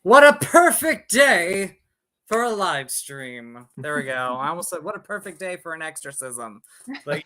What a perfect day for a live stream. There we go. I almost said, what a perfect day for an exorcism. But,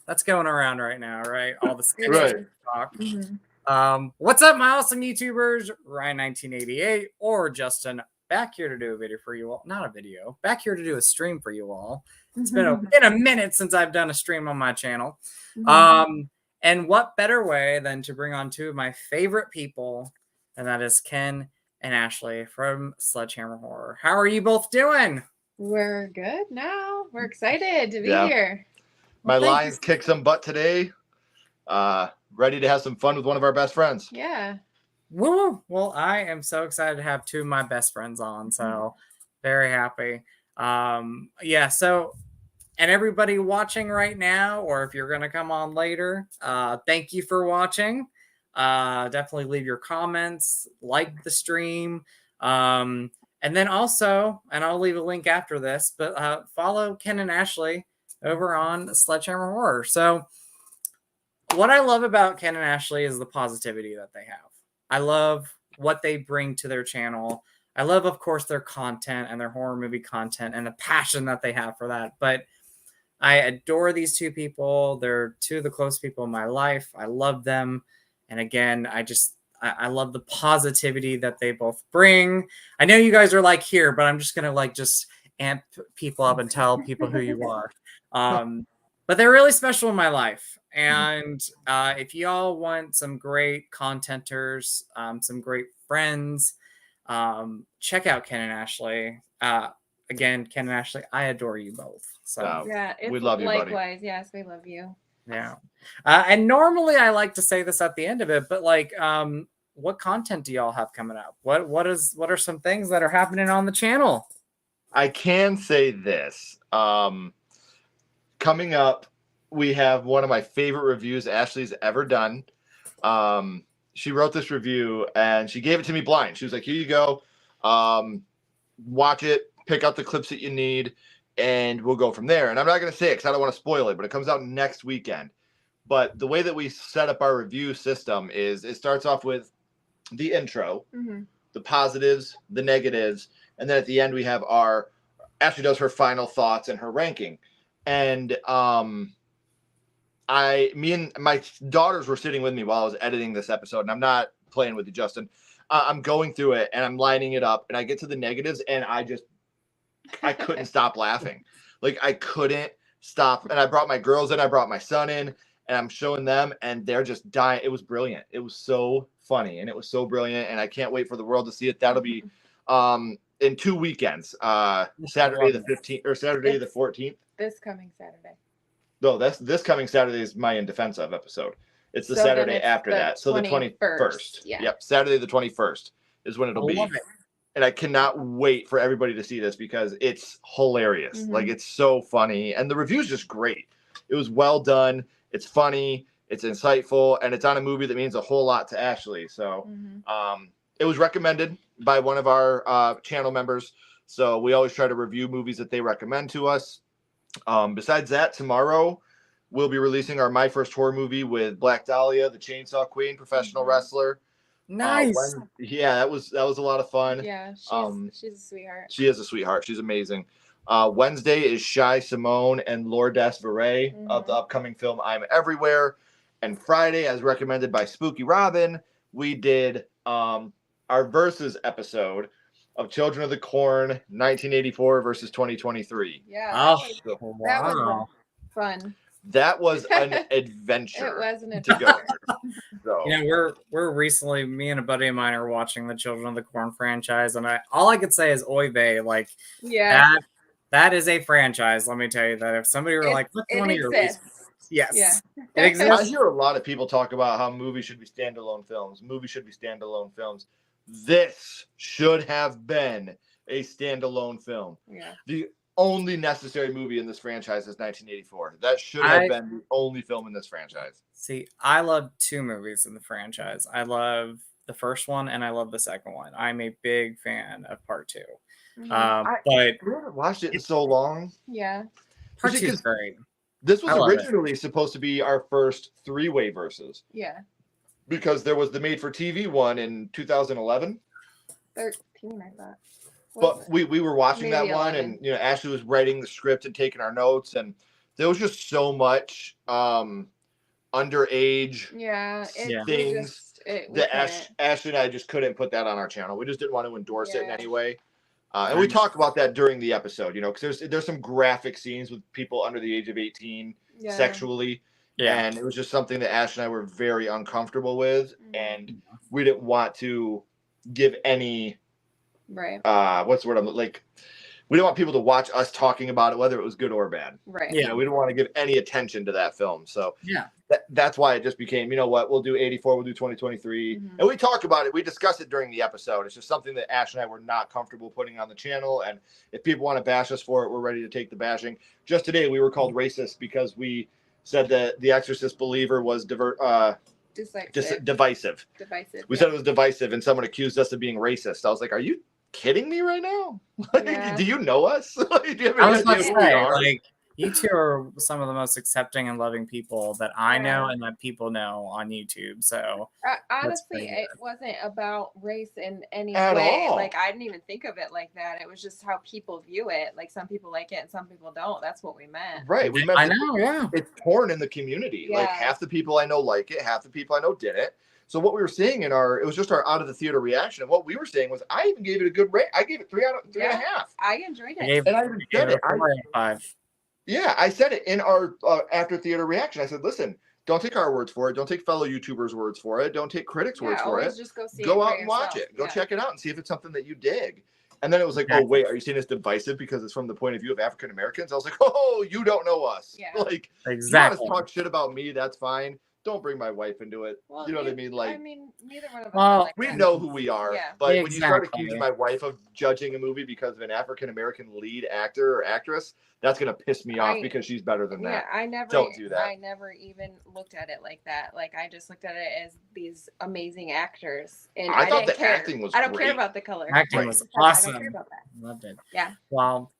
that's going around right now, right? All the Right. talk. Mm-hmm. What's up, my awesome YouTubers? Ryan1988 or Justin back here to do a video for you all. Not a video. Back here to do a stream for you all. It's been a minute since I've done a stream on my channel. And what better way than to bring on two of my favorite people, and that is Ken and Ashley from Sledgehammer Horror. How are you both doing? We're good now. We're excited to be here. My Lions kicked some butt today. Ready to have some fun with one of our best friends. Yeah. Woo! Well, I am so excited to have two of my best friends on. So very happy. So, and everybody watching right now, or if you're going to come on later, thank you for watching. Definitely leave your comments, like the stream. And then also, and I'll leave a link after this, but follow Ken and Ashley over on Sledgehammer Horror. So what I love about Ken and Ashley is the positivity that they have. I love what they bring to their channel. I love, of course, their content and their horror movie content and the passion that they have for that. But I adore these two people. They're two of the close people in my life. I love them. And again, I love the positivity that they both bring. I know you guys are like here, but I'm just going to just amp people up and tell people who you are. But they're really special in my life. And if y'all want some great contenters, some great friends, check out Ken and Ashley. Again, Ken and Ashley, I adore you both. So yeah, we love you, likewise. buddy. Yes, we love you. Yeah. And normally I like to say this at the end of it, but what content do y'all have coming up? What are some things that are happening on the channel? I can say this. Coming up, we have one of my favorite reviews Ashley's ever done. She wrote this review and she gave it to me blind. She was like, here you go. Watch it, pick out the clips that you need, and we'll go from there. And I'm not going to say it because I don't want to spoil it, but it comes out next weekend. But the way that we set up our review system is it starts off with the intro, the positives, the negatives, and then at the end we have Ashley does her final thoughts and her ranking. And me and my daughters were sitting with me while I was editing this episode, and I'm not playing with you, Justin. I'm going through it and I'm lining it up, and I get to the negatives and I couldn't stop laughing. I couldn't stop. And I brought my girls in, I brought my son in, and I'm showing them, and they're just dying. It was brilliant. It was so funny, and it was so brilliant, and I can't wait for the world to see it. That'll be in 2 weekends, Saturday the 15th or Saturday the 14th. This coming Saturday. No, this coming Saturday is my In Defense Of episode. It's the Saturday after that. So the 21st. Yeah. Yep. Saturday the 21st is when it'll be. And I cannot wait for everybody to see this because it's hilarious. It's so funny. And the review's just great. It was well done. It's funny. It's insightful. And it's on a movie that means a whole lot to Ashley. So it was recommended by one of our channel members. So we always try to review movies that they recommend to us. Besides that, tomorrow we'll be releasing our My First Horror Movie with Black Dahlia, the Chainsaw Queen, professional wrestler. Nice. That was a lot of fun. Yeah, she's a sweetheart. She is a sweetheart. She's amazing. Wednesday is Shy Simone and Lourdes Veray of the upcoming film I'm Everywhere. And Friday, as recommended by Spooky Robin, we did our versus episode of Children of the Corn 1984 versus 2023. Yeah. That was fun. That was an adventure. It was an adventure. To go. So. We're recently, me and a buddy of mine are watching the Children of the Corn franchise, and all I could say is oy vey. That is a franchise. Let me tell you that if somebody were what's one of your yes, yeah. It exists. I hear a lot of people talk about how movies should be standalone films. This should have been a standalone film. Yeah. The only necessary movie in this franchise is 1984. That should have been the only film in this franchise. See, I love two movies in the franchise. I love the first one and I love the second one. I'm a big fan of part two. But we haven't watched it in so long. Yeah. Part two is great. This was originally supposed to be our first three-way versus. Yeah. Because there was the made-for-TV one in 2011. 13, I thought. But we were watching Maybe that one, 11. and Ashley was writing the script and taking our notes, and there was just so much underage things that Ashley and I just couldn't put that on our channel. We just didn't want to endorse it in any way. And we talked about that during the episode, because there's some graphic scenes with people under the age of 18 sexually. Yeah. And it was just something that Ash and I were very uncomfortable with. And we didn't want to give any, what's the word I'm like, we don't want people to watch us talking about it, whether it was good or bad. Right. Yeah. We don't want to give any attention to that film. So that's why it just became, you know what, we'll do 84, we'll do 2023. And we talk about it. We discuss it during the episode. It's just something that Ash and I were not comfortable putting on the channel. And if people want to bash us for it, we're ready to take the bashing. Just today, we were called racist because we said that the Exorcist believer was divisive. We said it was divisive, and someone accused us of being racist. I was like, are you kidding me right now? Do you know us? Do you have I was about to idea who we say, are? like, you two are some of the most accepting and loving people that I know and that people know on YouTube. So honestly, it wasn't about race in any At way. all. Like, I didn't even think of it like that. It was just how people view it. Like, some people like it and some people don't. That's what we meant. Right. We meant I know, it's torn in the community. Like, half the people I know like it, half the people I know didn't. So what we were saying it was just our out of the theater reaction. And what we were saying was, I even gave it a good rate. I gave it 3 out of 3.5. I enjoyed it. and I even said it. 5. Yeah, I said it in our after theater reaction. I said, listen, don't take our words for it. Don't take fellow YouTubers' words for it. Don't take critics' words for it. Just go out and watch it. Go check it out and see if it's something that you dig. And then it was like, oh, wait, are you saying it's divisive because it's from the point of view of African Americans? I was like, oh, you don't know us. Yeah. Like, exactly. You want to talk shit about me, that's fine. Don't bring my wife into it. Well, you know what I mean? Like, neither one of us are like we that. know who we are. Yeah. But when you start accusing my wife of judging a movie because of an African American lead actor or actress, that's gonna piss me off because she's better than that. Yeah, don't do that. I never even looked at it like that. Like, I just looked at it as these amazing actors, and I thought the acting was. I don't care about the color. Acting was awesome. I don't care about that. Loved it. Yeah. Well,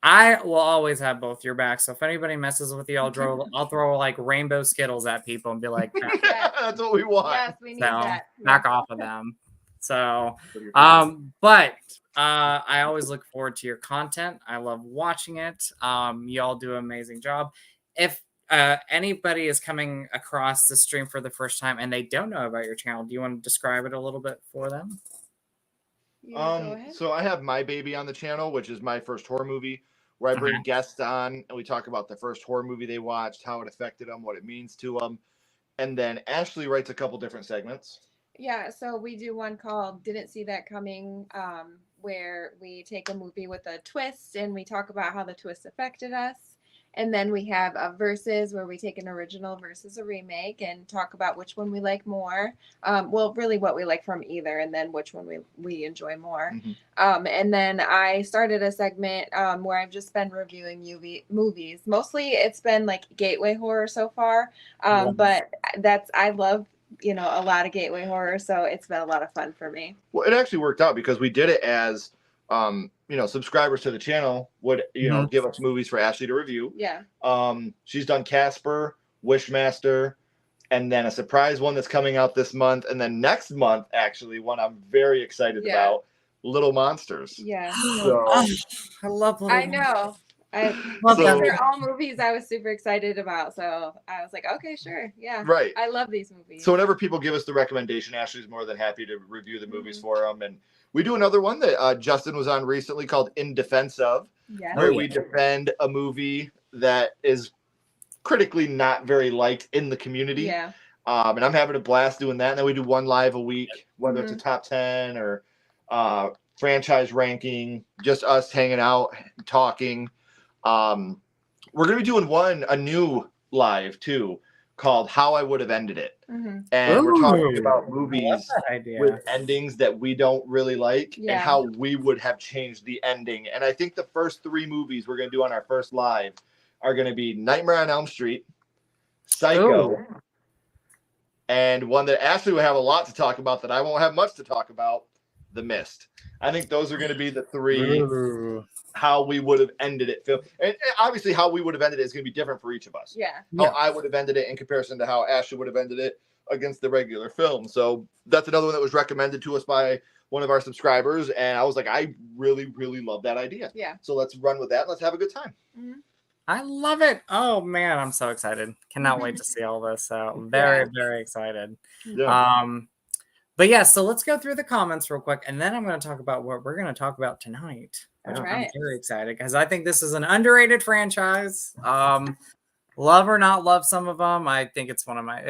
I will always have both your backs. So if anybody messes with you, I'll throw like rainbow Skittles at people and be like, that's what we want. Yes, we need that. Knock off of them. So, but I always look forward to your content. I love watching it. Y'all do an amazing job. If anybody is coming across the stream for the first time and they don't know about your channel, do you want to describe it a little bit for them? So I have My Baby on the channel, which is my first horror movie, where I bring guests on and we talk about the first horror movie they watched, how it affected them, what it means to them. And then Ashley writes a couple different segments. Yeah, so we do one called Didn't See That Coming, where we take a movie with a twist and we talk about how the twist affected us. And then we have a versus where we take an original versus a remake and talk about which one we like more. Well, really what we like from either, and then which one we enjoy more. And then I started a segment where I've just been reviewing movies. Mostly it's been like gateway horror so far. But I love, a lot of gateway horror. So it's been a lot of fun for me. Well, it actually worked out because we did it as subscribers to the channel would, give us movies for Ashley to review. Yeah. She's done Casper, Wishmaster, and then a surprise one that's coming out this month. And then next month, actually, one I'm very excited about, Little Monsters. Yeah. So, I love Little I know. These are all movies I was super excited about. So I was like, okay, sure. Yeah. Right. I love these movies. So whenever people give us the recommendation, Ashley's more than happy to review the movies for them. And we do another one that Justin was on recently called In Defense Of, where we defend a movie that is critically not very liked in the community. Yeah. And I'm having a blast doing that. And then we do one live a week, whether it's a top 10 or franchise ranking, just us hanging out, talking. We're going to be doing a new live too, called How I Would Have Ended It. And we're talking about movies with endings that we don't really like and how we would have changed the ending. And I think the first 3 movies we're going to do on our first live are going to be Nightmare on Elm Street, Psycho, and one that Ashley will have a lot to talk about that I won't have much to talk about, The Mist. I think those are going to be the 3 how we would have ended it. And obviously how we would have ended it is going to be different for each of us. Yeah. How I would have ended it in comparison to how Ashley would have ended it. against the regular film. So that's another one that was recommended to us by one of our subscribers, and I was like, I really, really love that idea. Yeah. So let's run with that. Let's have a good time. Mhm. I love it. Oh man, I'm so excited. Cannot wait to see all this. So very, very excited. Yeah. But yeah, so let's go through the comments real quick, and then I'm going to talk about what we're going to talk about tonight. All I'm right. very excited because I think this is an underrated franchise. Love or not love some of them, I think it is one of my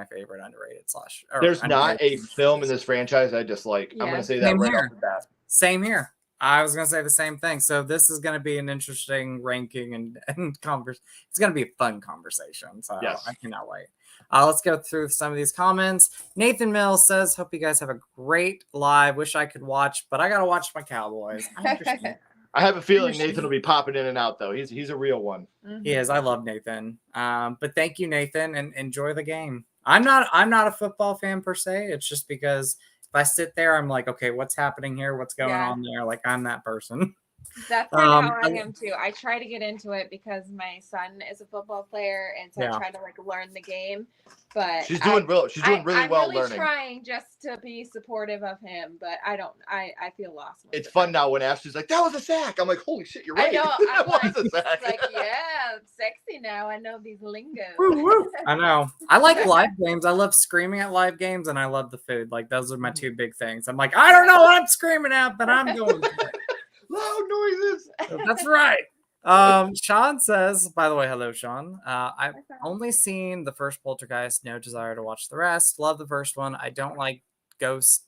favorite underrated slash. There's not a film in this franchise I dislike. I'm Yeah. going to say that Same right here. off the bat. Same here. I was going to say the same thing. So this is going to be an interesting ranking and conversation. It's going to be a fun conversation. So Yes. I cannot wait. Let's go through some of these comments. Nathan Mills says, hope you guys have a great live. Wish I could watch, but I got to watch my Cowboys. I understand. I have a feeling Nathan will be popping in and out, though. He's a real one. He is. I love Nathan. But thank you, Nathan, and enjoy the game. I'm not a football fan per se. It's just because if I sit there, I'm like, okay, what's happening here? What's going on there? Like, I'm that person. That's kind of how I am too. I try to get into it because my son is a football player, and so I try to like learn the game. But she's doing really well I'm learning. Trying just to be supportive of him, but I feel lost. It's fun now when Ashley's like, "That was a sack." I'm like, "Holy shit, you're right." I know. That I'm was a sack. like, yeah, I'm sexy now. I know these lingos. I know. I like live games. I love screaming at live games, and I love the food. Like those are my two big things. I'm like, I don't know what I'm screaming at, but I'm going. Loud noises. That's right. Sean says, by the way, hello, Sean. I've only seen the first Poltergeist, no desire to watch the rest. Love the first one. I don't like ghost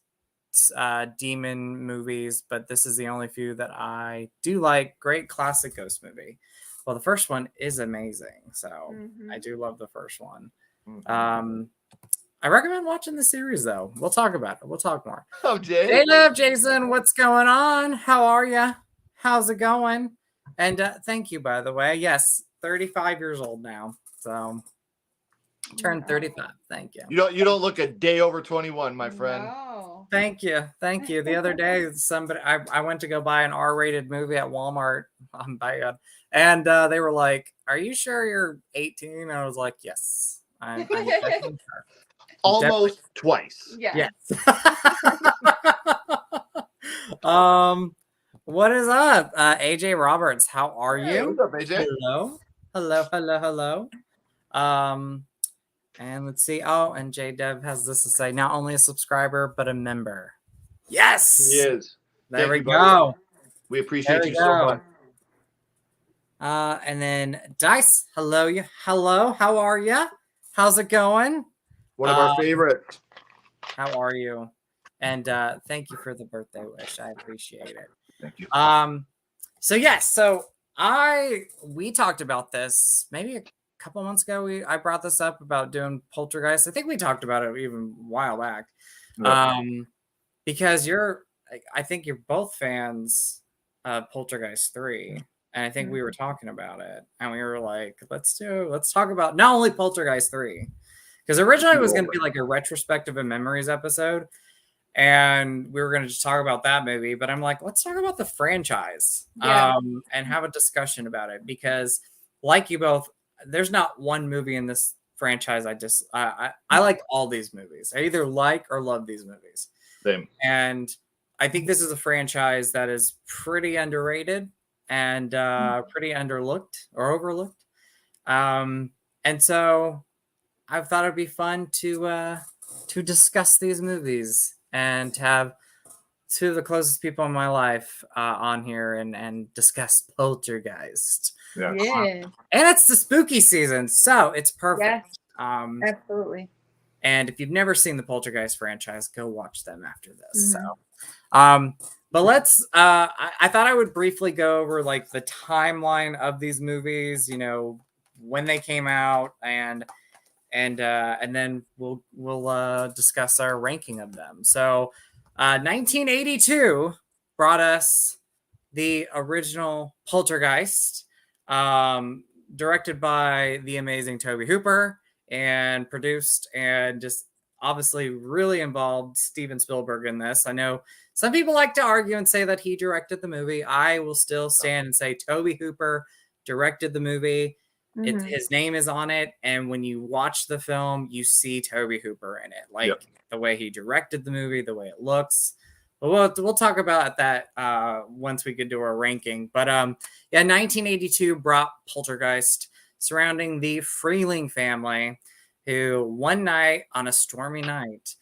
demon movies, but this is the only few that I do like. Great classic ghost movie. Well, the first one is amazing, so I do love the first one. I recommend watching the series, though. We'll talk about it. We'll talk more. Oh, Jay. Hey, love, Jason. What's going on? How are you? How's it going? And thank you, by the way. Yes, 35 years old now. So turned 35. Thank you. You don't look a day over 21, my friend. No. Thank you. Thank you. The other day, I went to go buy an R-rated movie at Walmart. I'm bad. And they were like, "Are you sure you're 18?" And I was like, "Yes, I'm definitely sure." Almost twice. Yeah. Yes. What is up? AJ Roberts, how are you? What's up, AJ? Hello. And let's see. Oh, and J Dev has this to say, not only a subscriber, but a member. Yes. He is. There we go. We appreciate you so much. And then Dice, hello. How are you? How's it going? One of our favorites. How are you? And thank you for the birthday wish. I appreciate it. Thank you. We talked about this maybe a couple months ago. I brought this up about doing Poltergeist. I think we talked about it even a while back. Yeah. Because I think you're both fans of Poltergeist 3. And I think we were talking about it. And we were like, let's talk about not only Poltergeist 3. Because originally it was going to be like a retrospective and memories episode. And we were going to just talk about that movie. But I'm like, let's talk about the franchise and have a discussion about it. Because like you both, there's not one movie in this franchise I like all these movies. I either like or love these movies. Same. And I think this is a franchise that is pretty underrated and pretty underlooked or overlooked. And so I thought it'd be fun to discuss these movies and to have two of the closest people in my life on here and discuss Poltergeist. Yeah. Yeah. And it's the spooky season, so it's perfect. Yes. Absolutely. And if you've never seen the Poltergeist franchise, go watch them after this. So, but let's. I thought I would briefly go over like the timeline of these movies. You know, when they came out, and then we'll discuss our ranking of them. So, 1982 brought us the original Poltergeist, directed by the amazing Tobe Hooper and produced and just obviously really involved Steven Spielberg in this. I know some people like to argue and say that he directed the movie. I will still stand and say Tobe Hooper directed the movie. His name is on it, and when you watch the film, you see Toby Hooper in it, like the way he directed the movie, the way it looks. But we'll talk about that once we get to our ranking. But 1982 brought Poltergeist, surrounding the Freeling family, who one night on a stormy night,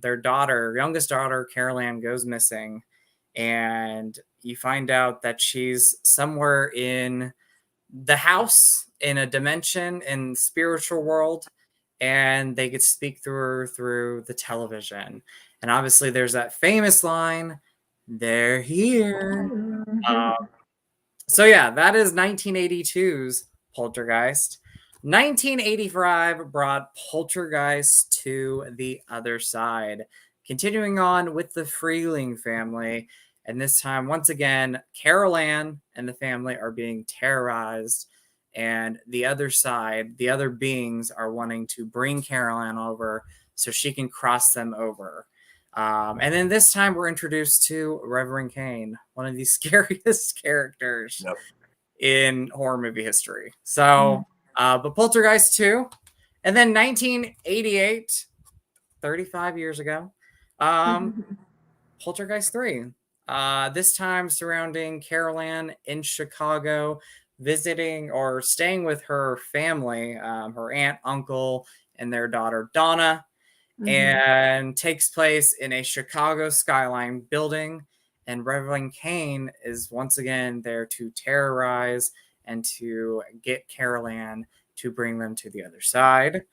their youngest daughter, Carol Ann, goes missing, and you find out that she's somewhere in the house, in a dimension, in spiritual world, and they could speak through her through the television. And obviously there's that famous line, "They're here." So yeah, that is 1982's Poltergeist. 1985 brought Poltergeist to the other side, continuing on with the Freeling family. And this time, once again, Carol Ann and the family are being terrorized. And the other side, the other beings, are wanting to bring Carol Ann over so she can cross them over. And then this time we're introduced to Reverend Kane, one of the scariest characters in horror movie history. So, but Poltergeist 2. And then 1988, 35 years ago, Poltergeist 3. This time surrounding Carol Ann in Chicago, visiting or staying with her family, her aunt, uncle, and their daughter Donna, and takes place in a Chicago skyline building. And Reverend Kane is once again there to terrorize and to get Carol Ann to bring them to the other side.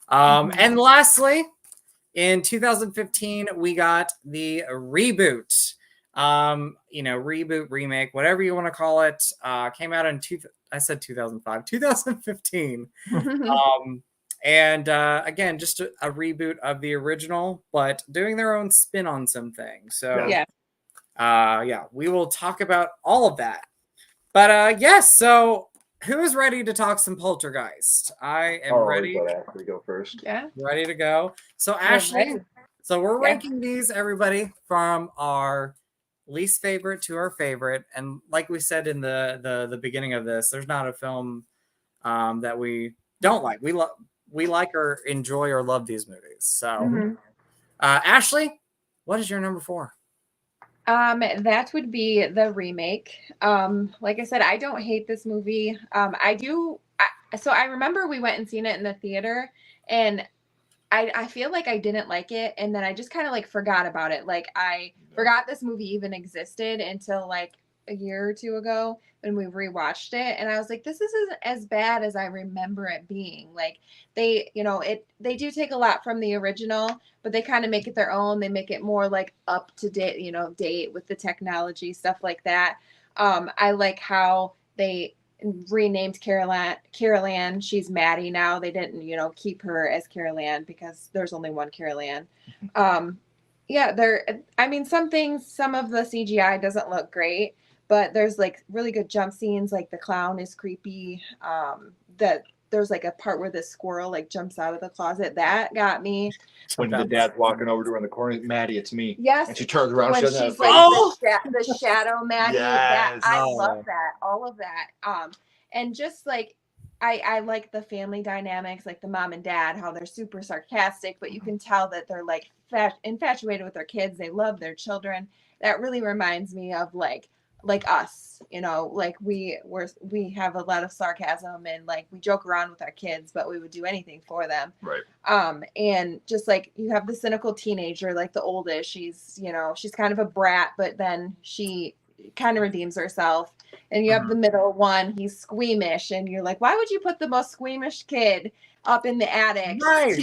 And lastly, in 2015, we got the reboot. Reboot, remake, whatever you want to call it, came out in 2015. And again, just a reboot of the original, but doing their own spin on some things. So we will talk about all of that. But yes, so who is ready to talk some Poltergeist? I am ready. Ashley go first. Yeah, ready to go. So Ashley, so we're ranking these, everybody, from our least favorite to our favorite. And like we said in the beginning of this, there's not a film that we don't like. We like or enjoy or love these movies. So Ashley, what is your number 4? That would be the remake. Like I said, I don't hate this movie. So I remember we went and seen it in the theater, and I feel like I didn't like it, and then I just kind of like forgot about it. Like I forgot this movie even existed until like a year or two ago when we rewatched it, and I was like, this isn't as bad as I remember it being. Like they do take a lot from the original, but they kind of make it their own. They make it more like up to date, date with the technology, stuff like that. I like how they renamed Carol Ann. She's Maddie now. They didn't, keep her as Carol Ann because there's only one Carol Ann. Some of the CGI doesn't look great, but there's like really good jump scenes. Like the clown is creepy. There's like a part where the squirrel like jumps out of the closet. That got me. When the dad's walking over to her in the corner, Maddie, it's me. Yes. And she turns around. When she doesn't she's have like the shadow Maddie. Yes. I love that. All of that. And just like I like the family dynamics, like the mom and dad, how they're super sarcastic, but you can tell that they're like infatuated with their kids. They love their children. That really reminds me of like us, like we have a lot of sarcasm and like we joke around with our kids, but we would do anything for them. Right. And just like you have the cynical teenager, like the oldest, she's kind of a brat, but then she kind of redeems herself. And you have the middle one, he's squeamish, and you're like, why would you put the most squeamish kid up in the attic? Right.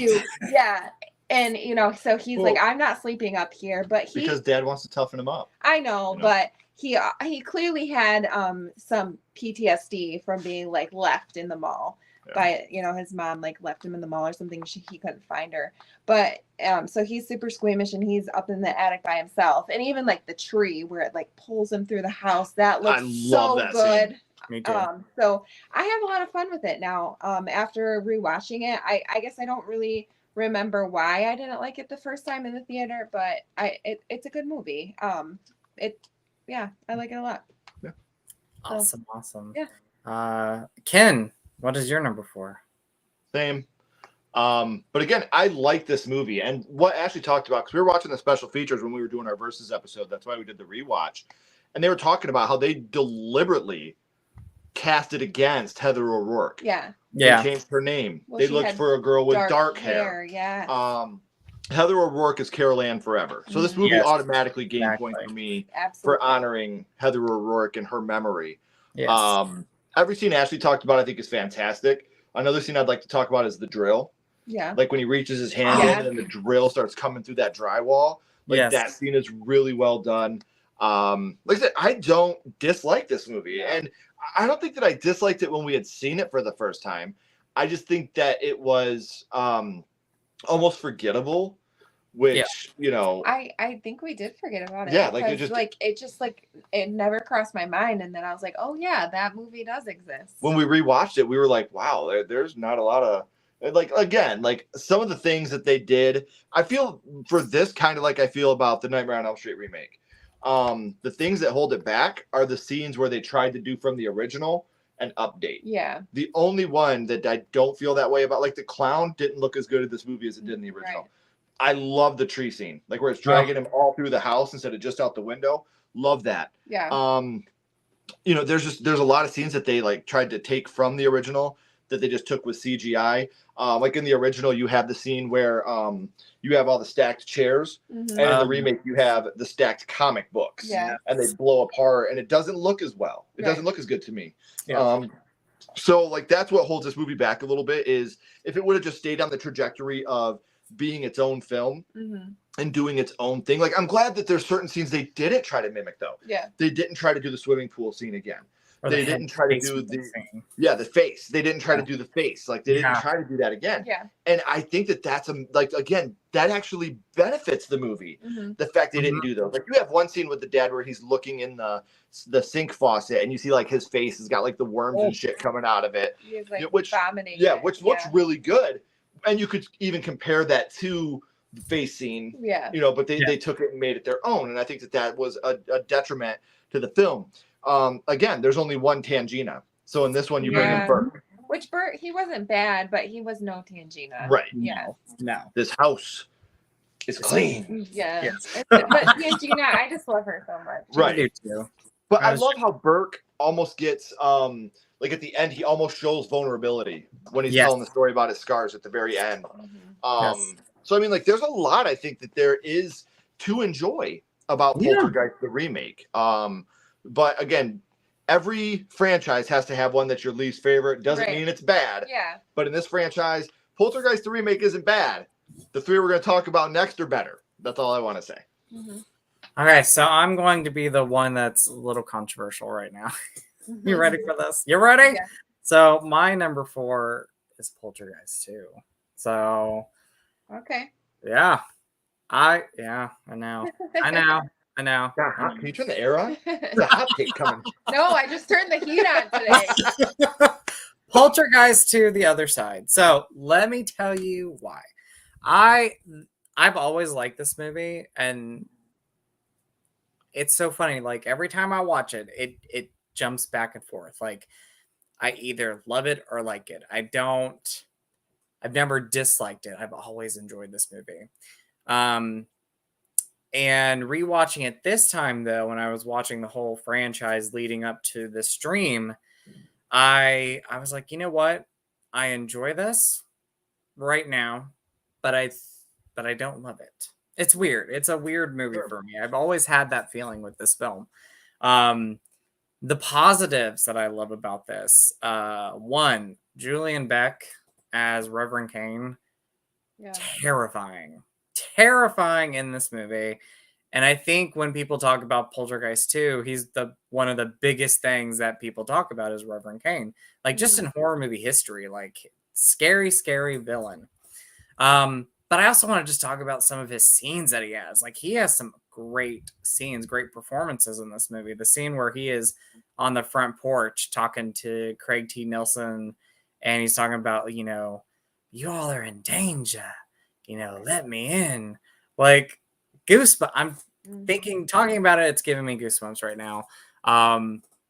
And so he's like, I'm not sleeping up here, but because dad wants to toughen him up. I know. But he clearly had some PTSD from being like left in the mall by his mom like left him in the mall or something. He couldn't find her, but so he's super squeamish and he's up in the attic by himself. And even like the tree where it like pulls him through the house, that looks so good. Scene. Me too. So I have a lot of fun with it now. After rewatching it, I guess I don't really remember why I didn't like it the first time in the theater, but it's a good movie. I like it a lot. Yeah. Awesome. Yeah. Ken, What is your number 4? Same. But again, I like this movie, and what Ashley talked about, because we were watching the special features when we were doing our Versus episode. That's why we did the rewatch, and they were talking about how they deliberately casted against Heather O'Rourke. Yeah. They changed her name. Well, they she looked had for a girl with dark hair. Yeah. Heather O'Rourke is Carol Ann Forever. So this movie automatically gained points for me for honoring Heather O'Rourke and her memory. Yes. Every scene Ashley talked about, I think, is fantastic. Another scene I'd like to talk about is the drill. Yeah. Like when he reaches his hand in and the drill starts coming through that drywall. Like that scene is really well done. Like I said, I don't dislike this movie. And I don't think that I disliked it when we had seen it for the first time. I just think that it was almost forgettable, which, you know. I think we did forget about it. Yeah, it never crossed my mind. And then I was like, oh, yeah, that movie does exist. When we rewatched it, we were like, wow, there's not a lot of. Like, again, like some of the things that they did, I feel for this kind of like I feel about the Nightmare on Elm Street remake. The things that hold it back are the scenes where they tried to do from the original an update. Yeah. The only one that I don't feel that way about, like the clown didn't look as good in this movie as it did in the original. Right. I love the tree scene, like where it's dragging him all through the house instead of just out the window. Love that. Yeah. You know, there's a lot of scenes that they like tried to take from the original that they just took with CGI. Like in the original, you have the scene where you have all the stacked chairs, and in the remake, you have the stacked comic books, and they blow apart, and it doesn't look as well. It doesn't look as good to me. Yeah. So like that's what holds this movie back a little bit is if it would have just stayed on the trajectory of being its own film and doing its own thing. Like I'm glad that there's certain scenes they didn't try to mimic though. Yeah. They didn't try to do the swimming pool scene again. They didn't try to do the face. They didn't try to do the face. Like they didn't try to do that again. Yeah. And I think that that's again, that actually benefits the movie. The fact they didn't do those. Like you have one scene with the dad where he's looking in the sink faucet and you see like his face has got like the worms and shit coming out of it. He is like which vomiting. Yeah, which looks really good. And you could even compare that to the face scene. Yeah. You know, but they took it and made it their own. And I think that was a detriment to the film. Again, there's only one Tangina. So in this one, you bring in Bert. Which Bert, he wasn't bad, but he was no Tangina. Right. Yeah. No. This house is clean. Yeah. Yes. But Tangina, I just love her so much. Right. I do too. But I love how Burke almost gets, like at the end, he almost shows vulnerability when he's telling the story about his scars at the very end. So, I mean, like, there's a lot, I think, that there is to enjoy about Poltergeist, the remake. But again, every franchise has to have one that's your least favorite. Doesn't mean it's bad. Yeah. But in this franchise, Poltergeist the remake isn't bad. The three we're going to talk about next are better. That's all I want to say. Okay, so I'm going to be the one that's a little controversial right now. You ready for this? You ready? Yeah. So my number 4 is Poltergeist 2. So. Okay. Yeah. I know. Can you turn the air on? There's a hot take coming. No, I just turned the heat on today. Poltergeist to the other side. So let me tell you why. I've always liked this movie, and it's so funny. Like every time I watch it, it jumps back and forth. Like I either love it or like it. I've never disliked it. I've always enjoyed this movie. And rewatching it this time, though, when I was watching the whole franchise leading up to the stream, I was like, you know what? I enjoy this right now, but I don't love it. It's weird. It's a weird movie for me. I've always had that feeling with this film. The positives that I love about this, one, Julian Beck as Reverend Kane, terrifying in this movie. And I think when people talk about Poltergeist 2, he's one of the biggest things that people talk about is Reverend Kane. Like just in horror movie history, like scary villain. But I also want to just talk about some of his scenes that he has. Like he has some great scenes, great performances in this movie. The scene where he is on the front porch talking to Craig T. Nelson, and he's talking about, you all are in danger. Let me in. Like goosebumps. I'm talking about it. It's giving me goosebumps right now.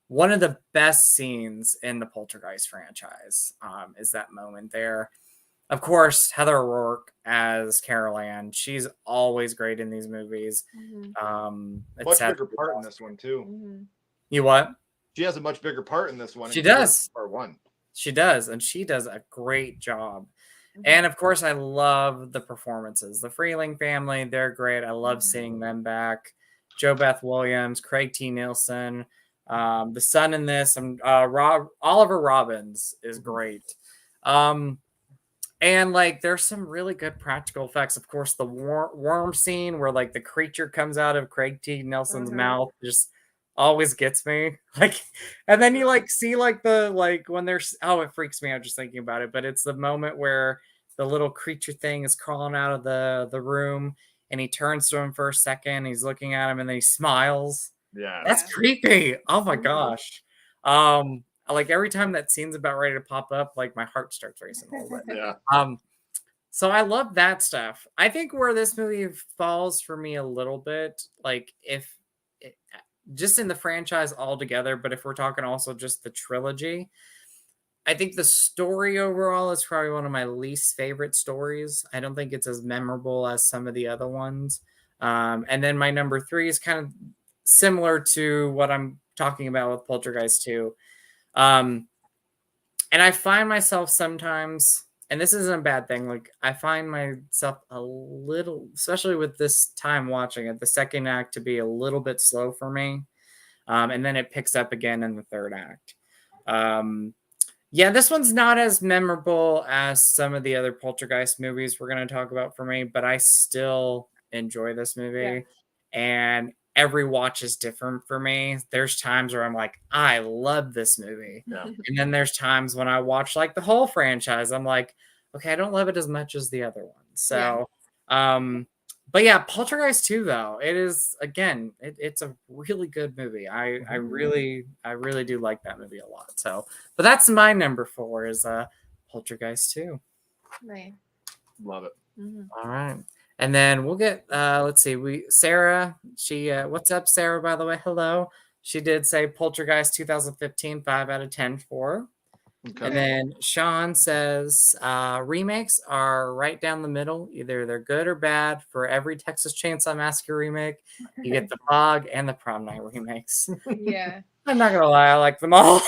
one of the best scenes in the Poltergeist franchise is that moment there. Of course, Heather O'Rourke as Carol Ann. She's always great in these movies. It's Much sad bigger to part in lose. this one too. You what? She has a much bigger part in this one. She compared does. to part one. She does, and she does a great job. And of course, I love the performances. The Freeling family, they're great. I love seeing them back. Jo Beth Williams, Craig T. Nielsen, the son in this, and Oliver Robbins is great. And like, there's some really good practical effects. Of course, the worm scene where like the creature comes out of Craig T. Nelson's mouth just always gets me. Like, and then you like see like the like when there's it freaks me out just thinking about it. But it's the moment where the little creature thing is crawling out of the room, and he turns to him for a second. He's looking at him, and then he smiles. Yeah, That's creepy. Oh my gosh. Like every time that scene's about ready to pop up, like my heart starts racing a little bit. Yeah. So I love that stuff. I think where this movie falls for me a little bit, like if just in the franchise altogether, but if we're talking also just the trilogy, I think the story overall is probably one of my least favorite stories. I don't think it's as memorable as some of the other ones. And then my number 3 is kind of similar to what I'm talking about with Poltergeist 2. And I find myself sometimes, and this isn't a bad thing, like I find myself a little, especially with this time watching it, the second act to be a little bit slow for me. And then it picks up again in the third act. Yeah, this one's not as memorable as some of the other Poltergeist movies we're going to talk about for me, but I still enjoy this movie. Yeah. And every watch is different for me. There's times where I'm like, I love this movie. Yeah. And then there's times when I watch like the whole franchise, I'm like, okay, I don't love it as much as the other ones. So, but yeah, Poltergeist 2 though, it is again, it's a really good movie. I really do like that movie a lot. So, but that's my number 4 is Poltergeist 2. Nice. Love it. All right. And then we'll get let's see, Sarah, she what's up, Sarah, by the way? Hello. She did say Poltergeist 2015, 5 out of 10 for. Okay. And then Sean says remakes are right down the middle. Either they're good or bad. For every Texas Chainsaw Massacre remake, you get the Fog and the Prom Night remakes. Yeah. I'm not gonna lie, I like them all.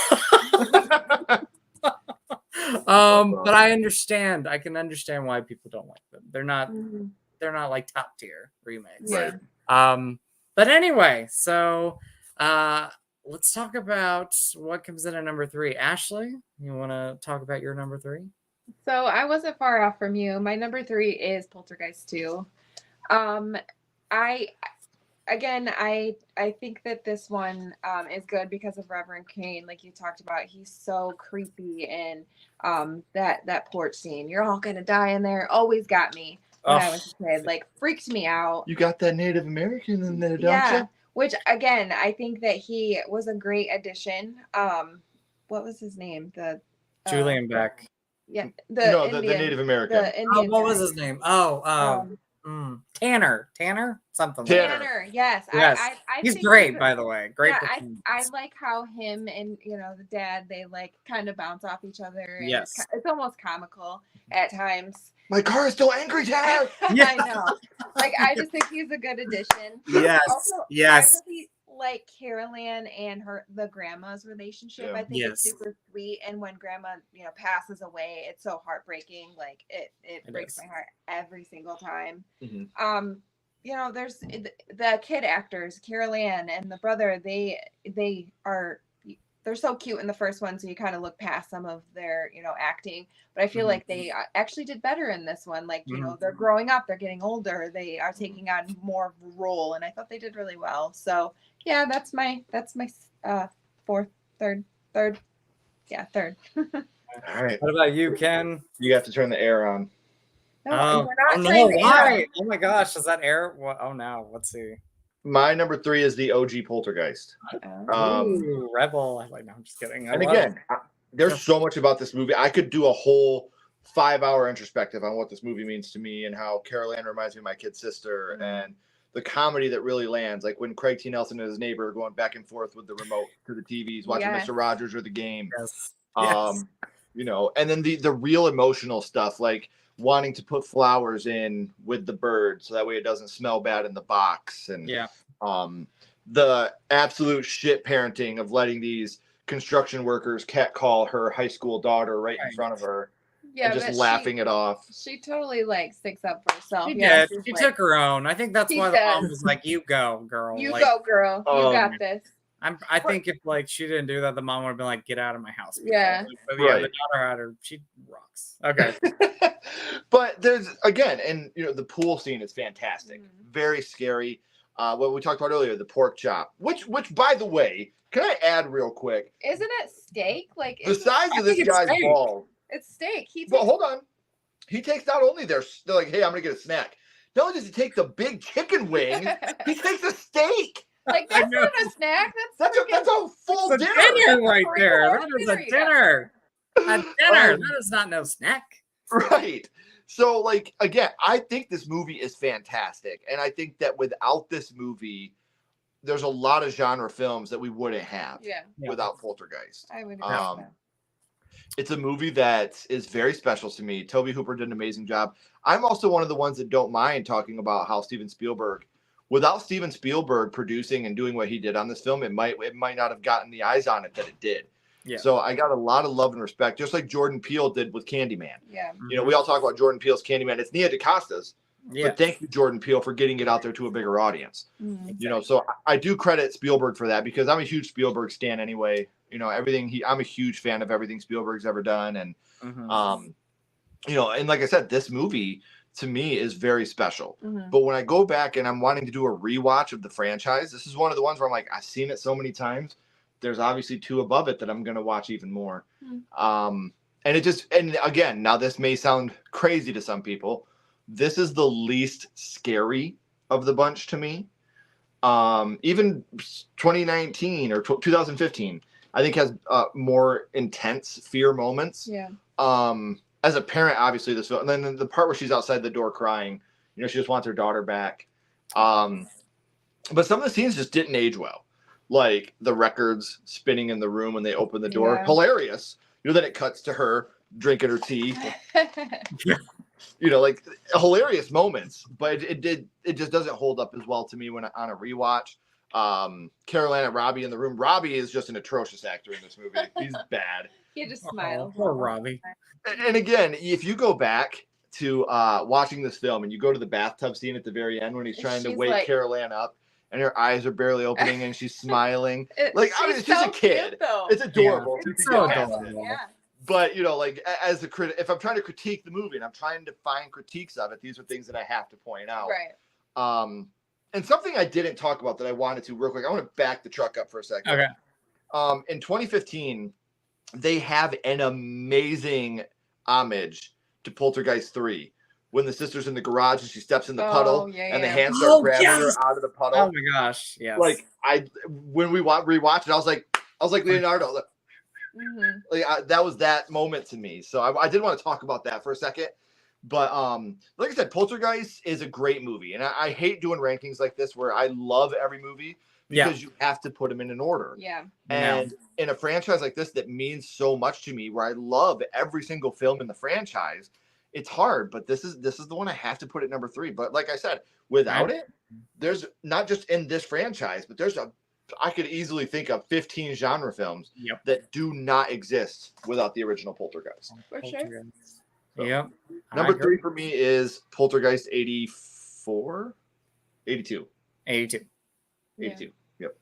But I understand. I can understand why people don't like them. They're not like top tier remakes. Yeah. But anyway, so let's talk about what comes in at number 3. Ashley, you want to talk about your number 3? So I wasn't far off from you. My number 3 is Poltergeist 2. I think that this one is good because of Reverend Kane, like you talked about. He's so creepy, and that porch scene. You're all gonna die in there. Always got me when I was a kid. Like freaked me out. You got that Native American in there, don't you? Which again, I think that he was a great addition. What was his name? The Julian Beck. Yeah, the Native American. The Indian what guy. was his name? Tanner, something. Tanner, yes. He's think great, by the way. Great. Yeah, I like how him and the dad, they like kind of bounce off each other. And Yes, it's almost comical at times. My car is still angry, Tanner. I know. Like I just think he's a good addition. Yes, also, yes. I really like Carol Ann and the grandma's relationship. Yeah. I think it's super sweet. And when grandma, passes away, it's so heartbreaking. Like it breaks my heart every single time. Mm-hmm. There's the kid actors, Carol Ann and the brother. They're so cute in the first one, so you kind of look past some of their, acting. But I feel like they actually did better in this one. Like, they're growing up, they're getting older, they are taking on more of a role, and I thought they did really well. So yeah, that's my third. Yeah, third. All right. What about you, Ken? You have to turn the air on. No, we're not turning the air why? on. Oh my gosh, is that air? What? Oh no, let's see. My number 3 is the OG Poltergeist. Ooh, Rebel. No, I'm just kidding. There's so much about this movie. I could do a whole 5-hour introspective on what this movie means to me and how Carol Ann reminds me of my kid sister and the comedy that really lands, like when Craig T. Nelson and his neighbor are going back and forth with the remote to the TVs, watching Yes. Mr. Rogers or the game. Yes. You know, and then the real emotional stuff, like wanting to put flowers in with the bird so that way it doesn't smell bad in the box, and the absolute shit parenting of letting these construction workers catcall her high school daughter right in front of her, and just laughing it off. She totally like sticks up for herself. She did. She like, took her own. I think that's why the mom was like, "You go, girl. You like, go, girl. You got this." I think if like she didn't do that, the mom would have been like, "Get out of my house." Yeah. But yeah, the daughter had her. She rocks. Okay. But there's again, and you know, the pool scene is fantastic. Very scary. What we talked about earlier, the pork chop, which by the way, can I add real quick? Isn't it steak? Like the size of this guy's ball. It's steak. But hold on. He takes not only they're like, hey, I'm gonna get a snack. Not only does he take the big chicken wing, he takes a steak. Like that's not a snack. That's a full dinner. Dinner right there. That is a dinner. A dinner. That is not no snack. Right. So, like, again, I think this movie is fantastic. And I think that without this movie, there's a lot of genre films that we wouldn't have without Poltergeist. I would agree with that. It's a movie that is very special to me. Toby Hooper did an amazing job. I'm also one of the ones that don't mind talking about how Steven Spielberg, without Steven Spielberg producing and doing what he did on this film, it might not have gotten the eyes on it that it did. Yeah. So I got a lot of love and respect, just like Jordan Peele did with Candyman. Yeah. You know, we all talk about Jordan Peele's Candyman. It's Nia DaCosta's. Yeah. But thank you, Jordan Peele, for getting it out there to a bigger audience. Mm-hmm. You know, so I do credit Spielberg for that because I'm a huge Spielberg stan anyway. You know, I'm a huge fan of everything Spielberg's ever done. And, you know, and like I said, this movie to me is very special. Mm-hmm. But when I go back and I'm wanting to do a rewatch of the franchise, this is one of the ones where I'm like, I've seen it so many times. There's obviously two above it that I'm going to watch even more. Mm-hmm. And again, now this may sound crazy to some people. This is the least scary of the bunch to me. Even 2019 or 2015, I think has more intense fear moments. Yeah. As a parent, obviously this film, and then the part where she's outside the door crying, you know, she just wants her daughter back. But some of the scenes just didn't age well. Like the records spinning in the room when they open the door. Yeah. Hilarious. You know, then it cuts to her drinking her tea. You know, like hilarious moments, but it just doesn't hold up as well to me when on a rewatch. Caroline and Robbie in the room. Robbie is just an atrocious actor in this movie. He's bad. He just smiles. Poor Robbie. And again, if you go back to watching this film and you go to the bathtub scene at the very end when he's trying to wake Caroline up and her eyes are barely opening and she's smiling. Like, I mean, it's just a kid. It's adorable. Yeah, it's so adorable. Yeah. But, you know, like as a critic, if I'm trying to critique the movie and I'm trying to find critiques of it, these are things that I have to point out. Right. And something I didn't talk about that I wanted to real quick. I want to back the truck up for a second. Okay. In 2015, they have an amazing homage to Poltergeist 3. When the sister's in the garage and she steps in the puddle and the hands start grabbing her out of the puddle. Oh my gosh. Yes. Like when we rewatched it, I was like Leonardo. That was that moment to me. So I did want to talk about that for a second. But like I said, Poltergeist is a great movie. And I hate doing rankings like this where I love every movie because you have to put them in an order. Yeah. And in a franchise like this that means so much to me, where I love every single film in the franchise, it's hard. But this is the one I have to put at number 3. But like I said, without it, there's not just in this franchise, but I could easily think of 15 genre films that do not exist without the original Poltergeist. For sure. So, yep. Number 3 for me is Poltergeist 84? 82. 82. 82. Yep.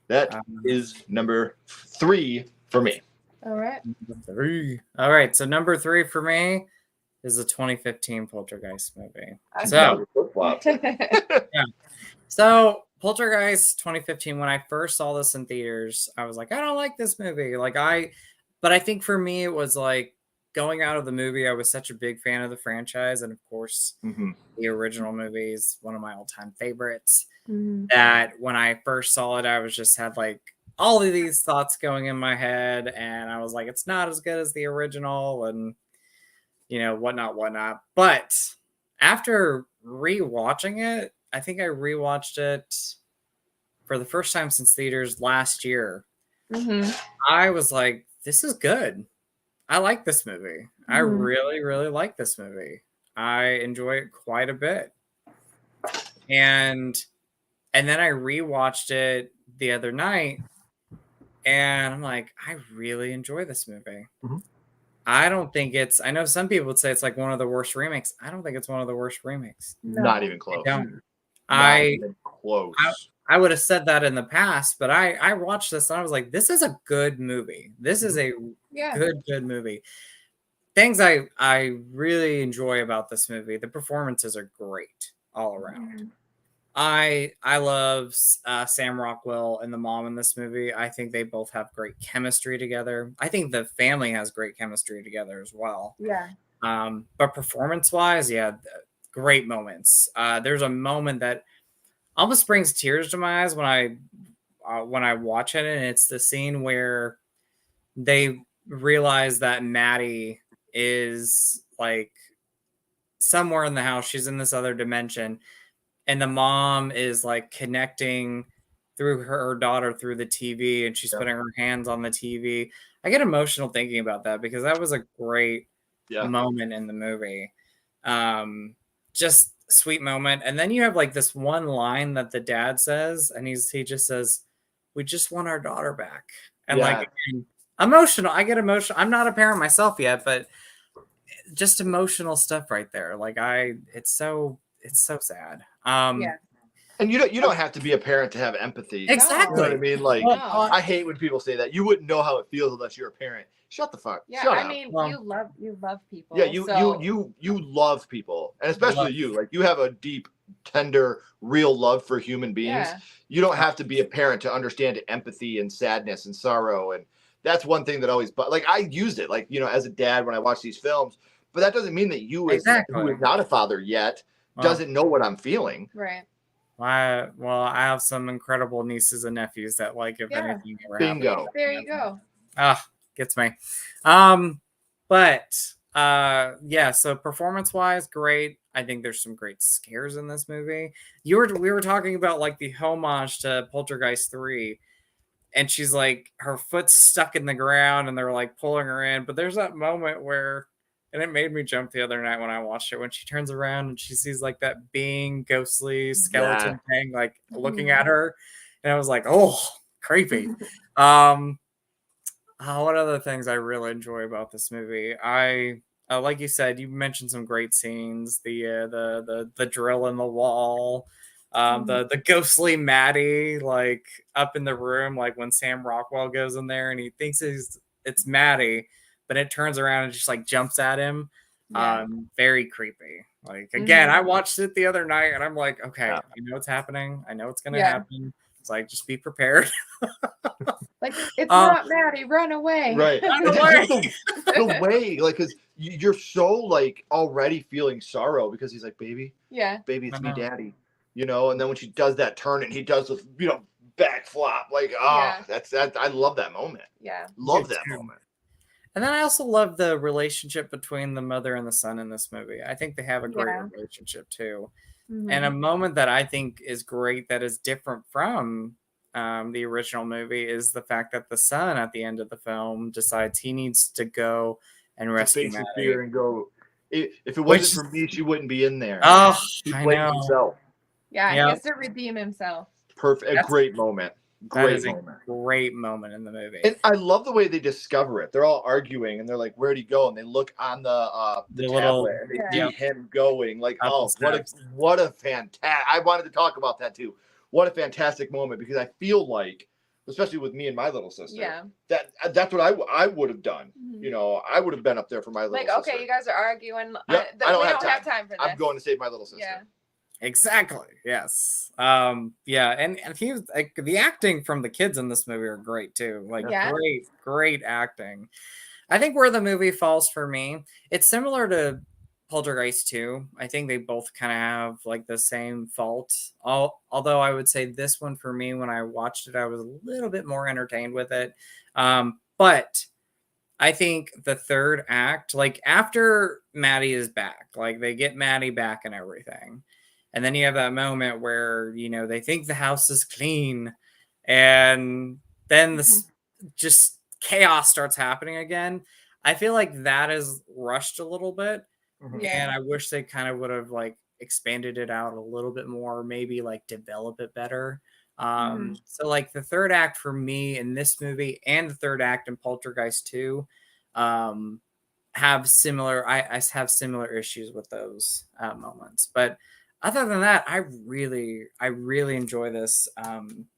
That is number 3 for me. All right. All right. So number 3 for me is the 2015 Poltergeist movie. So Poltergeist 2015, when I first saw this in theaters, I was like, I don't like this movie. But I think for me, it was like going out of the movie, I was such a big fan of the franchise. And of course, the original movie is one of my all-time favorites. That when I first saw it, I was just had like all of these thoughts going in my head. And I was like, it's not as good as the original and, you know, whatnot. But after rewatching it, I think I rewatched it for the first time since theaters last year. I was like, this is good. I like this movie. I really, really like this movie. I enjoy it quite a bit. And then I rewatched it the other night, and I'm like, I really enjoy this movie. I don't think it's, I know some people would say it's like one of the worst remakes. I don't think it's one of the worst remakes. Not even close. I don't. Not even close. I would have said that in the past, but I watched this and I was like, this is a good movie. This is a good movie. Things I really enjoy about this movie, the performances are great all around. I love Sam Rockwell and the mom in this movie. I think they both have great chemistry together. I think the family has great chemistry together as well. Yeah. But performance-wise, great moments. There's a moment that almost brings tears to my eyes when I watch it, and it's the scene where they realize that Maddie is like somewhere in the house. She's in this other dimension. And the mom is like connecting through her daughter through the TV, and she's putting her hands on the TV. I get emotional thinking about that because that was a great moment in the movie. Just sweet moment. And then you have like this one line that the dad says, and he just says, "We just want our daughter back." And like emotional. I get emotional. I'm not a parent myself yet, but just emotional stuff right there. Like it's so sad. And you don't have to be a parent to have empathy. Exactly. You know what I mean? Like, I hate when people say that. You wouldn't know how it feels unless you're a parent. Shut the fuck. Yeah, Shut I up. mean, you love people. Yeah, you love people, and especially you. Like, you have a deep, tender, real love for human beings. Yeah. You don't have to be a parent to understand empathy and sadness and sorrow. And that's one thing that always. But like, I used it, like, as a dad when I watch these films. But that doesn't mean that you, who is not a father yet, doesn't know what I'm feeling. Right. I have some incredible nieces and nephews that, like, if anything ever Bingo. happens, There you go. Gets me. So performance wise, great. I think there's some great scares in this movie. We were talking about like the homage to Poltergeist 3, and she's like, her foot's stuck in the ground and they're like pulling her in. But there's that moment where, and it made me jump the other night when I watched it, when she turns around and she sees like that being ghostly skeleton thing, like looking at her. And I was like, oh, creepy. What other things I really enjoy about this movie? Like you said, you mentioned some great scenes. The drill in the wall, the ghostly Maddie, like up in the room, like when Sam Rockwell goes in there and he thinks it's Maddie, but it turns around and just like jumps at him. Very creepy. Like, again, I watched it the other night and I'm like, okay, I know what's happening. I know what's gonna happen. It's like, just be prepared. Like, it's not Maddie, run away. Right. Run away. The way, like, because you're so like already feeling sorrow because he's like, baby, it's me, daddy, and then when she does that turn and he does the, back flop, like, that's that. I love that moment. Yeah. Love that moment. And then I also love the relationship between the mother and the son in this movie. I think they have a great relationship too. And a moment that I think is great that is different from the original movie is the fact that the son at the end of the film decides he needs to go and rescue Maddie. Fear and go. If it wasn't for me, she wouldn't be in there. Oh, he blames himself. Yeah, he has to redeem himself. Perfect. A great moment. Great moment in the movie. And I love the way they discover it. They're all arguing and they're like, where'd he go? And they look on the tablet and they see him going. Like, what a fantastic. I wanted to talk about that too. What a fantastic moment, because I feel like, especially with me and my little sister, that's what I would have done. I would have been up there for my little sister. Like, okay, you guys are arguing. Yep, we don't have time for this. I'm going to save my little sister. Yeah. Exactly. Yes. And he was like, the acting from the kids in this movie are great too. Like, great acting. I think where the movie falls for me, it's similar to Poltergeist 2. I think they both kind of have like the same fault. Although I would say this one for me, when I watched it, I was a little bit more entertained with it. But I think the third act, like after Maddie is back, like they get Maddie back and everything. And then you have that moment where, you know, they think the house is clean, and then this just chaos starts happening again. I feel like that is rushed a little bit, and I wish they kind of would have like expanded it out a little bit more, maybe like develop it better. So like the third act for me in this movie and the third act in Poltergeist 2 have similar I have similar issues with those moments. But other than that, I really enjoy this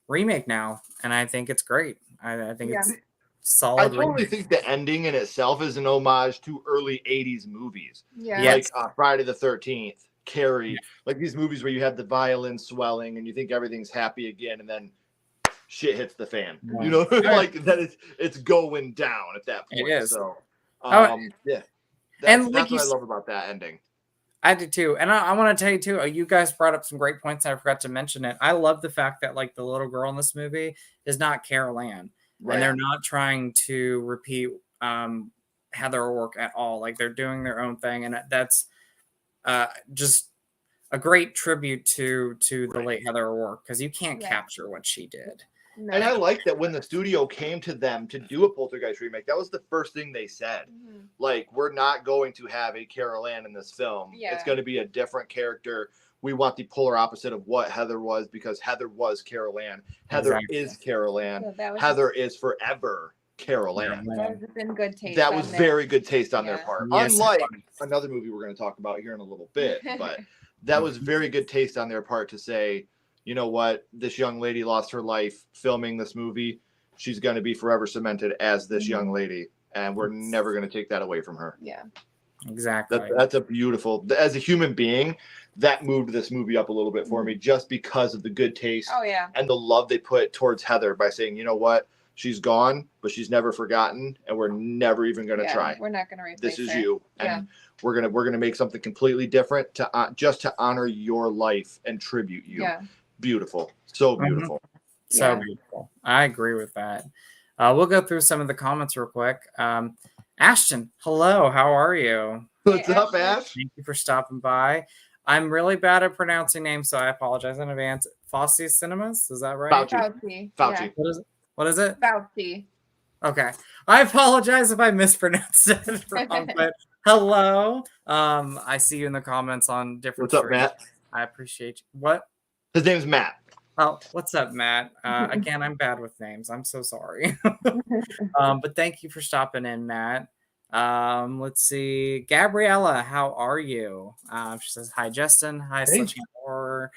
remake now, and I think it's great. I think it's I solid. totally think the ending in itself is an homage to early 80s movies. Yeah. Yes. Like Friday the 13th, Carrie, like these movies where you have the violin swelling and you think everything's happy again, and then shit hits the fan. Yeah. You know, like that it's going down at that point. It is. So, yeah. And That's like what I love about that ending. I did too. And I want to tell you too, you guys brought up some great points and I forgot to mention it. I love the fact that like the little girl in this movie is not Carol Ann. Right. And they're not trying to repeat Heather O'Rourke at all. Like they're doing their own thing. And that's just a great tribute to the late Heather O'Rourke, because you can't capture what she did. No. And I like that when the studio came to them to do a Poltergeist remake, that was the first thing they said. Like, we're not going to have a Carol Ann in this film. Yeah. It's going to be a different character. We want the polar opposite of what Heather was, because Heather was Carol Ann. Heather is Carol Ann. So Heather is forever Carol Ann. That was in good taste. That was very good taste on their Yeah. part. Yes. Unlike another movie we're going to talk about here in a little bit, but that was very good taste on their part to say, you know what, this young lady lost her life filming this movie. She's going to be forever cemented as this young lady, and we're never going to take that away from her. Yeah. Exactly. That's a beautiful, as a human being, that moved this movie up a little bit for me, just because of the good taste Oh yeah. and the love they put towards Heather by saying, you know what, she's gone, but she's never forgotten, and we're never even going to try. We're not going to replace This is her. you, and we're gonna make something completely different to just to honor your life and tribute you. Yeah. Beautiful, so beautiful. So beautiful. I agree with that. We'll go through some of the comments real quick. Ashton, hello, how are you? What's up, Ash? Thank you for stopping by. I'm really bad at pronouncing names, so I apologize in advance. Fosse Cinemas, is that right? Fauci. Fauci. Yeah. What is it? Fauci. Okay. I apologize if I mispronounced it wrong, but hello. I see you in the comments on different What's up, streams. Matt? I appreciate you. What? His name's Matt. Oh, what's up, Matt? Again, I'm bad with names. I'm so sorry. But thank you for stopping in, Matt. Let's see. Gabriella, how are you? She says, hi, Justin. Hi, Sledgehammer Horror,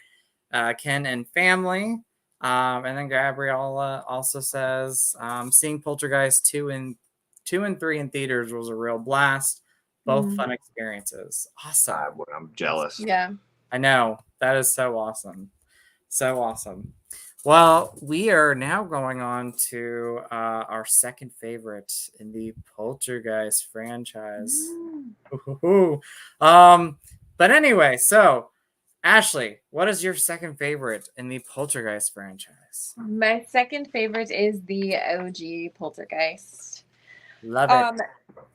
Ken and family. And then Gabriella also says, seeing Poltergeist 2 and 3 in theaters was a real blast. Both fun experiences. Awesome. I'm jealous. Yeah. I know. That is so awesome. So awesome. Well, we are now going on to our second favorite in the Poltergeist franchise. But anyway, so Ashley, what is your second favorite in the Poltergeist franchise? My second favorite is the OG Poltergeist. Love it.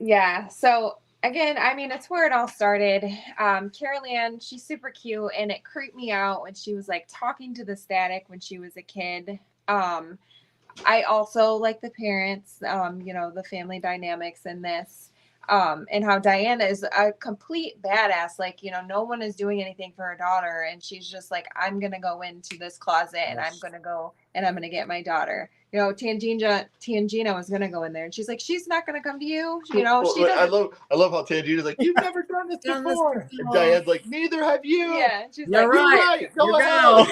Yeah. So again, I mean, it's where it all started. Carol Ann, she's super cute, and it creeped me out when she was like talking to the static when she was a kid. I also like the parents, the family dynamics in this, and how Diana is a complete badass. Like, no one is doing anything for her daughter, and she's just like, I'm gonna go into this closet and I'm gonna go and I'm gonna get my daughter. Tangina was gonna go in there, and she's like, she's not gonna come to you. She doesn't. I love how Tangina's like, you've never done this before. And Diane's like, neither have you. Yeah, she's You're like, right. Go ahead.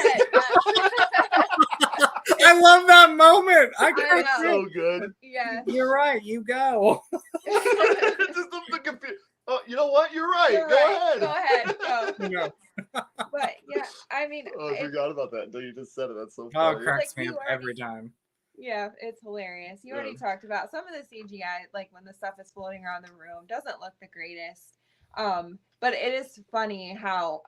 I love that moment. I know. So good. Yeah. You're right. You go. Just the computer. Oh, you know what? You're right. You're Go right. ahead. Go ahead. But yeah, I mean, Oh, I forgot about that until you just said it. That's so Oh, funny. it cracks Like, me up every time. yeah, it's hilarious. You already talked about some of the CGI, like when the stuff is floating around the room, doesn't look the greatest. But it is funny how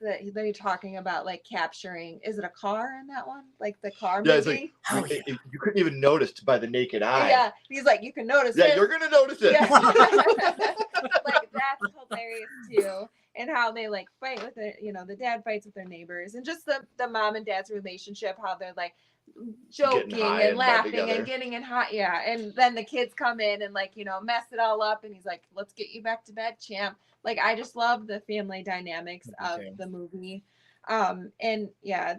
they're talking about like capturing. Is it a car in that one? Like the car movie? It's like you couldn't even notice by the naked eye. Yeah, he's like, you can notice. Yeah, this. you're gonna notice it. Yeah. Like that's hilarious too. and how they like fight with it. You know, the dad fights with their neighbors, and just the mom and dad's relationship, how they're like joking high and in bed laughing together. and getting in hot. Yeah. And then the kids come in and like, you know, mess it all up. And he's like, let's get you back to bed, champ. Like, I just love the family dynamics of the movie. And yeah,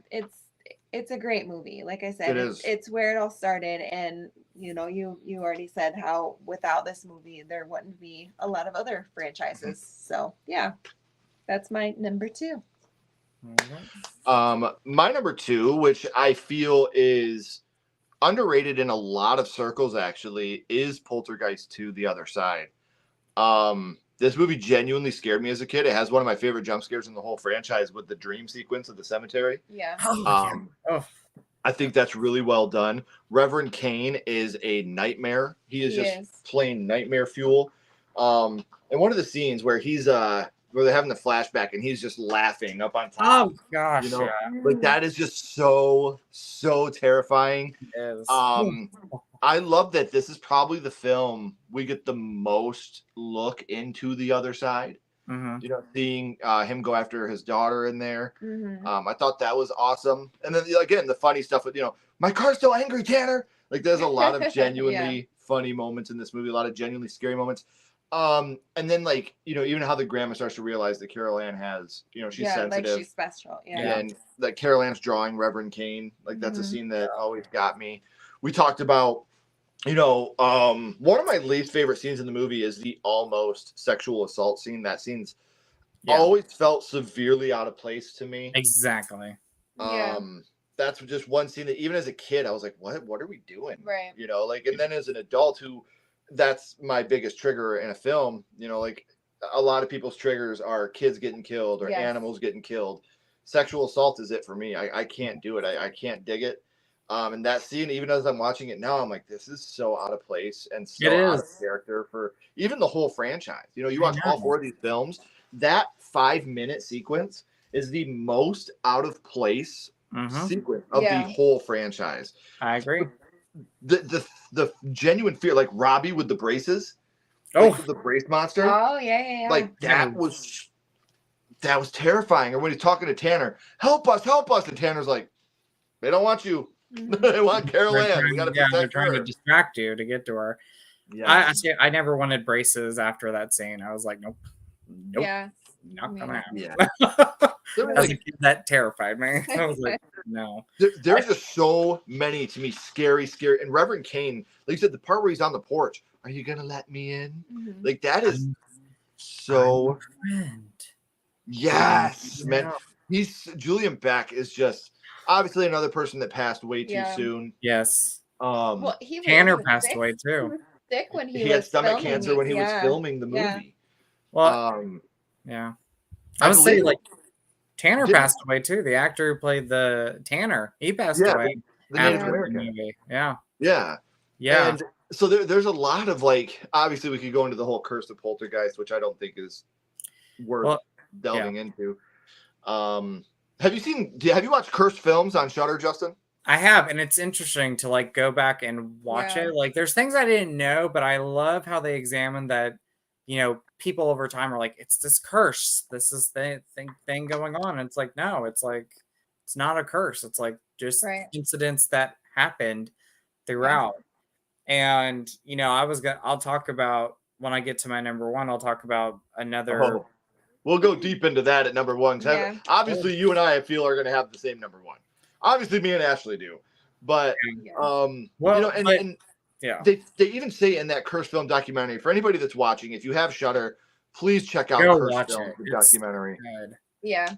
it's a great movie. Like I said, it's where it all started. And you know, you already said how without this movie there wouldn't be a lot of other franchises. So yeah, that's my number 2. My number 2, which I feel is underrated in a lot of circles, actually, is Poltergeist 2: The Other Side. This movie genuinely scared me as a kid. It has one of my favorite jump scares in the whole franchise with the dream sequence of the cemetery. Yeah. I think that's really well done. Reverend Kane is a nightmare. He is plain nightmare fuel. And one of the scenes where he's where they're having the flashback and he's just laughing up on top. Oh gosh, you know, like that is just so terrifying. It is. I love that this is probably the film we get the most look into the other side. You know, seeing him go after his daughter in there. I thought that was awesome. And then again, the funny stuff with, you know, my car's so angry, Tanner. Like there's a lot of genuinely funny moments in this movie, a lot of genuinely scary moments. And then like, you know, even how the grandma starts to realize that Carol Ann has, you know, she's sensitive. Like she's special. And that Carol Ann's drawing Reverend Kane, like that's a scene that always got me. We talked about, you know, one of my least favorite scenes in the movie is the almost sexual assault scene. That scene's always felt severely out of place to me. Exactly. That's just one scene that even as a kid, I was like, what are we doing? Right. You know, like, and then as an adult that's my biggest trigger in a film, you know, like a lot of people's triggers are kids getting killed or animals getting killed. Sexual assault is it for me. I can't do it. I can't dig it. And that scene, even as I'm watching it now, I'm like, this is so out of place and so out of character for even the whole franchise. You know, you watch all 4 of these films, that 5-minute sequence is the most out of place sequence of the whole franchise. I agree. The genuine fear, like Robbie with the braces, like the brace monster. Oh yeah. Like that was terrifying. Or when he's talking to Tanner, help us, and Tanner's like, they don't want you. They want Carol Ann. We got to protect her. They're trying to distract you to get to her. Yeah. I never wanted braces after that scene. I was like, nope. Yeah. Not gonna happen. Yeah. As a kid, that terrified me. I was like, no. There's just so many, to me, scary. And Reverend Kane, like you said, the part where he's on the porch, are you gonna let me in? Like that is so. Yes, man. Julian Beck is just obviously another person that passed away too soon. Yes. Well, Tanner passed away too. He was sick when he had stomach cancer when he was filming the movie. Yeah. Well, I would say like Tanner passed away too. The actor who played the Tanner, he passed away the Native American movie. Yeah. And so there's a lot of like, obviously we could go into the whole curse of Poltergeist, which I don't think is worth delving into. Have you watched cursed films on Shudder, Justin? I have, and it's interesting to like go back and watch it. Like there's things I didn't know, but I love how they examine that, you know, people over time are like, it's this curse. This is the thing going on. And it's like, no, it's like, it's not a curse. It's like just incidents that happened throughout. And, you know, I'll talk about when I get to my number 1, I'll talk about another. We'll go deep into that at number 1. Obviously you and I feel are going to have the same number 1. Obviously me and Ashley do, but, you know, and they even say in that cursed film documentary, for anybody that's watching, if you have Shudder, please check out Cursed Film documentary.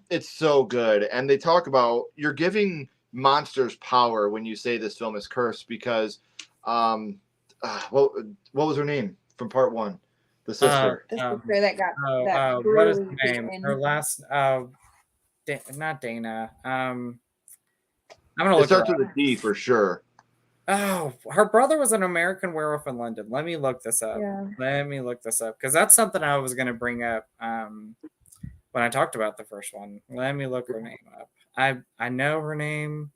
It's so good. And they talk about you're giving monsters power when you say this film is cursed because what was her name from part 1? The sister. The sister that got what is her name? Her last not Dana. I'm gonna look. It starts with a D for sure. Oh, her brother was an American Werewolf in London. Let me look this up. Let me look this up because that's something I was going to bring up when I talked about the first one. Let me look her name up. I know her name.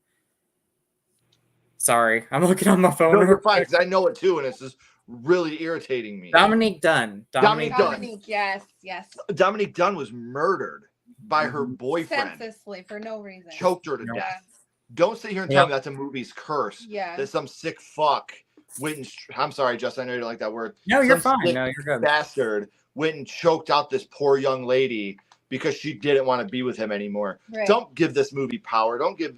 Sorry, I'm looking on my phone. No, you're fine because I know it too, and it's just really irritating me. Dominique Dunn. Dominique Dunn. Dominique, yes. Dominique Dunn was murdered by her boyfriend. Senselessly, for no reason. Choked her to Yep. death. Don't sit here and tell me that's a movie's curse. Yeah. That some sick fuck went and I'm sorry, Justin, I know you don't like that word. No, you're Some fine. sick No, you're good. bastard went and choked out this poor young lady because she didn't want to be with him anymore. Right. Don't give this movie power. Don't give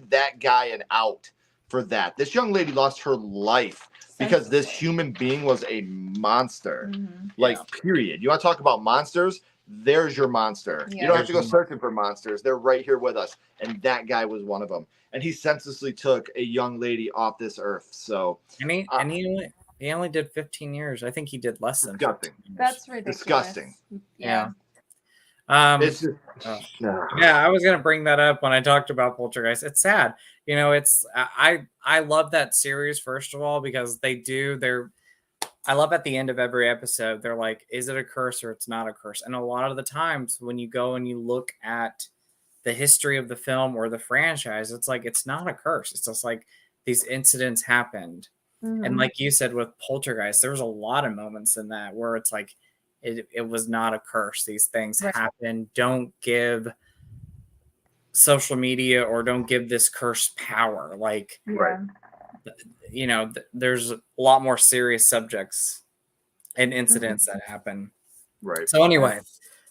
that guy an out for that. This young lady lost her life because this human being was a monster. Mm-hmm. Like, period. You want to talk about monsters? There's your monster. Yeah. You don't have to go searching for monsters. They're right here with us. And that guy was one of them. And he senselessly took a young lady off this earth. So, And he only did 15 years. I think he did less than 15 years. That's ridiculous. Disgusting. Yeah. It's just, yeah, I was gonna bring that up when I talked about Poltergeist. It's sad, it's I love that series, first of all, because I love at the end of every episode they're like, is it a curse or it's not a curse? And a lot of the times when you go and you look at the history of the film or the franchise, it's like, it's not a curse. It's just like these incidents happened. And like you said with Poltergeist, there was a lot of moments in that where it's like it was not a curse. These things happen. Don't give social media or don't give this curse power. Like, there's a lot more serious subjects and incidents that happen. Right. So anyway,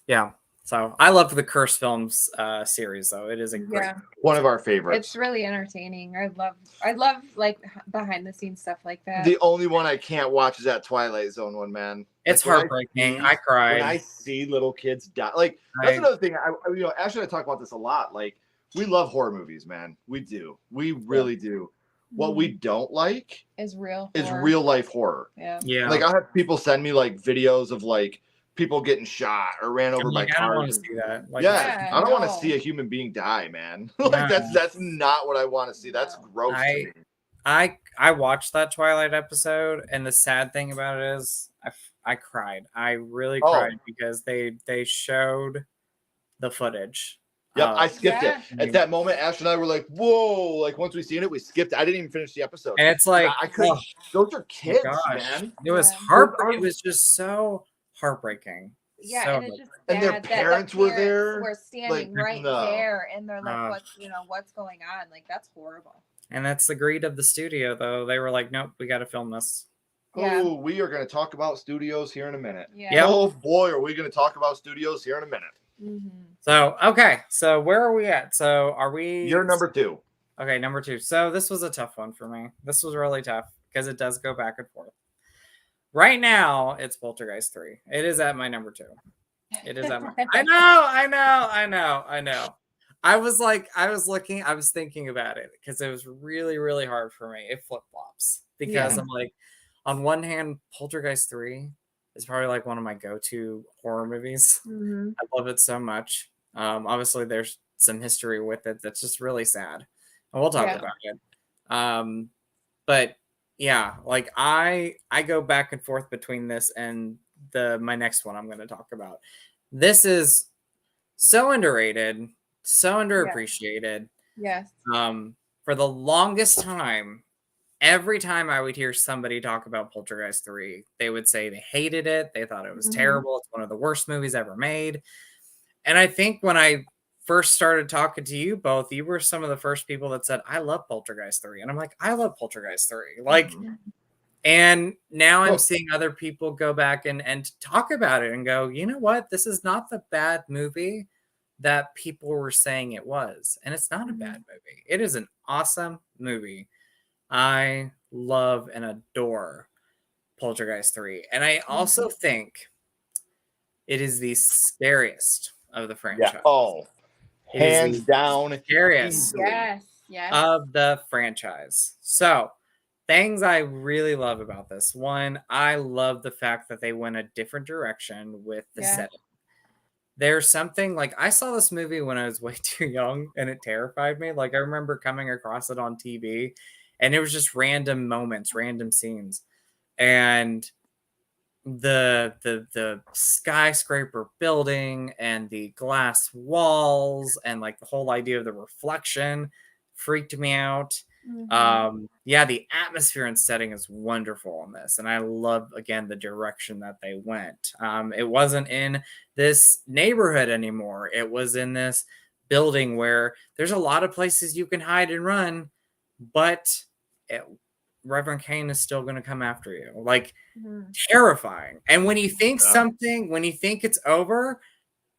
yeah. So I love the Curse Films series, though. It is a great one of our favorites. It's really entertaining. I love like behind the scenes stuff like that. The only one I can't watch is that Twilight Zone one, man. It's heartbreaking. I cried when I see little kids die. Like, that's another thing. Ashley and I talk about this a lot. Like, we love horror movies, man. We do. We really do. What we don't like is real life horror. Yeah. Like, I'll have people send me like videos of like people getting shot or ran over by cars. I don't want to see that. Like, I don't want to see a human being die, man. Like, that's not what I want to see. That's gross to me. I watched that Twilight episode, and the sad thing about it is I cried. I really cried because they showed the footage. Yep, I skipped it. At that moment, Ash and I were like, whoa. Like, once we seen it, we skipped it. I didn't even finish the episode. And it's like, I couldn't. Those are kids, man. It was heartbreaking. It was just so heartbreaking. Yeah, so and it's just and their parents were there. Were standing like, there, and they're like, what's going on? Like, that's horrible. And that's the greed of the studio, though. They were like, nope, we got to film this. Oh, we are going to talk about studios here in a minute. Yeah. Oh boy, are we going to talk about studios here in a minute. So, okay. So where are we at? So are we... You're number 2. Okay, number 2. So this was a tough one for me. This was really tough because it does go back and forth. Right now, it's Poltergeist 3. It is at my number 2. It is at my... I know. I was thinking about it because it was really, really hard for me. It flip-flops because I'm like, on one hand, Poltergeist 3 is probably like one of my go-to horror movies. I love it so much. Obviously, there's some history with it that's just really sad, and we'll talk about it. But yeah, like I go back and forth between this and my next one I'm going to talk about. This is so underrated, so underappreciated. Yes. For the longest time, every time I would hear somebody talk about Poltergeist 3, they would say they hated it. They thought it was terrible. It's one of the worst movies ever made. And I think when I first started talking to you both, you were some of the first people that said, I love Poltergeist 3. And I'm like, I love Poltergeist 3. Like, and now I'm seeing other people go back and talk about it and go, you know what? This is not the bad movie that people were saying it was. And it's not a bad movie. It is an awesome movie. I love and adore Poltergeist 3. And I also think it is the scariest of the franchise. Hands down. Scariest Yes. of the franchise. So, things I really love about this. One, I love the fact that they went a different direction with the setting. There's something like I saw this movie when I was way too young and it terrified me. Like I remember coming across it on TV and it was just random moments, random scenes. And the skyscraper building and the glass walls and like the whole idea of the reflection freaked me out. Yeah, the atmosphere and setting is wonderful in this, and I love again the direction that they went. It wasn't in this neighborhood anymore. It was in this building where there's a lot of places you can hide and run, but Reverend Kane is still going to come after you. Like, terrifying. And when you think when you think it's over,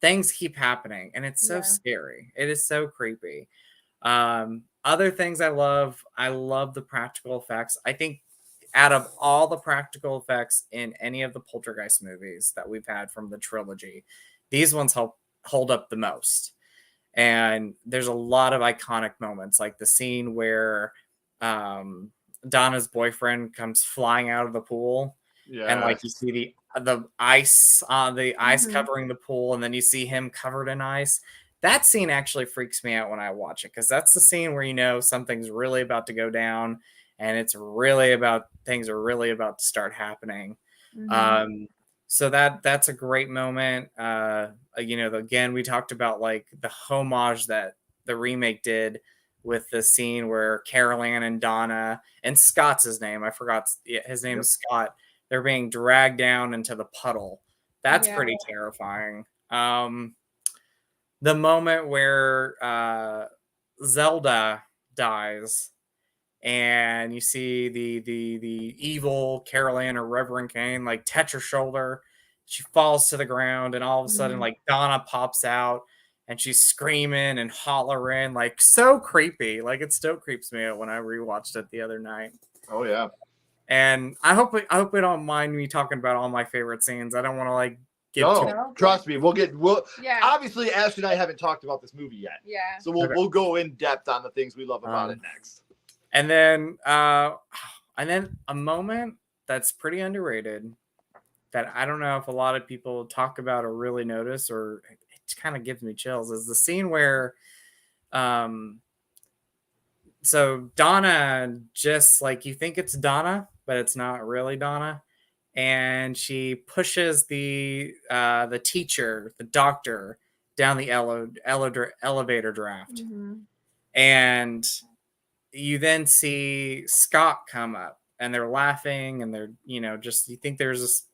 things keep happening, and it's so scary. It is so creepy. Other things I love the practical effects. I think out of all the practical effects in any of the Poltergeist movies that we've had from the trilogy, these ones hold up the most. And there's a lot of iconic moments, like the scene where Donna's boyfriend comes flying out of the pool, and like you see the ice covering the pool, and then you see him covered in ice. That scene actually freaks me out when I watch it, because that's the scene where you know something's really about to go down, and things are really about to start happening. So that's a great moment. Again, we talked about like the homage that the remake did with the scene where Carol Ann and Donna, and Scott's his name, I forgot his name is Scott, they're being dragged down into the puddle. That's pretty terrifying. The moment where Zelda dies, and you see the evil Carol Ann or Reverend Kane like touch her shoulder, she falls to the ground, and all of a sudden like Donna pops out, and she's screaming and hollering, like so creepy. Like it still creeps me out when I rewatched it the other night. Oh yeah. And I hope we don't mind me talking about all my favorite scenes. I don't want to like trust me. Obviously Ashley and I haven't talked about this movie yet. Yeah. So we'll go in depth on the things we love about it next. And then a moment that's pretty underrated that I don't know if a lot of people talk about or really notice, or it kind of gives me chills, is the scene where so Donna, just like you think it's Donna, but it's not really Donna. And she pushes the teacher, the doctor, down the elevator draft. And you then see Scott come up, and they're laughing, and they're, you think there's this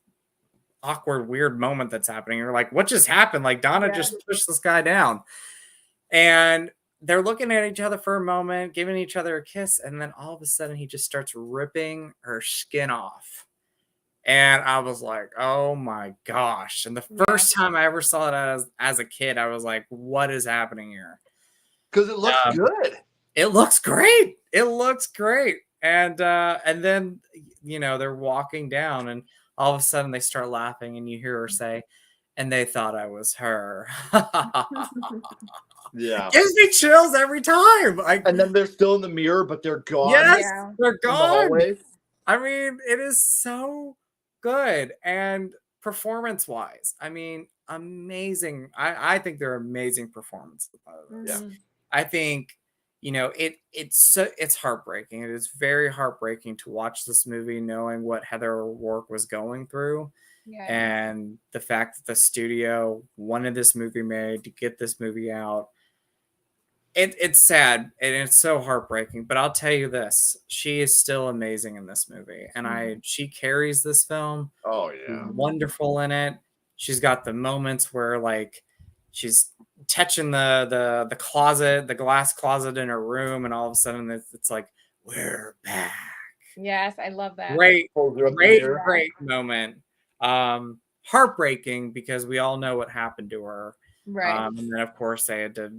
awkward, weird moment that's happening. You're like, what just happened? Like Donna just pushed this guy down. And they're looking at each other for a moment, giving each other a kiss, and then all of a sudden he just starts ripping her skin off. And I was like, oh my gosh. And the first time I ever saw it as a kid, I was like, what is happening here? Because it looks good. It looks great. It looks great. And then, they're walking down, and all of a sudden they start laughing, and you hear her say, and they thought I was her. Yeah. Gives me chills every time. And then they're still in the mirror, but they're gone. Yes, they're gone. I mean, it is so good. And performance-wise, I mean, amazing. I think they're amazing performances. Yeah. I think, it's heartbreaking. It is very heartbreaking to watch this movie knowing what Heather O'Rourke was going through. Yeah. And the fact that the studio wanted this movie made, to get this movie out. It's sad, and it's so heartbreaking, but I'll tell you this, she is still amazing in this movie, and she carries this film. Oh yeah. She's wonderful in it. She's got the moments where like she's touching the closet, the glass closet in her room, and all of a sudden it's like, we're back. Yes, I love that. Great moment. Heartbreaking, because we all know what happened to her. Right. And then of course they had to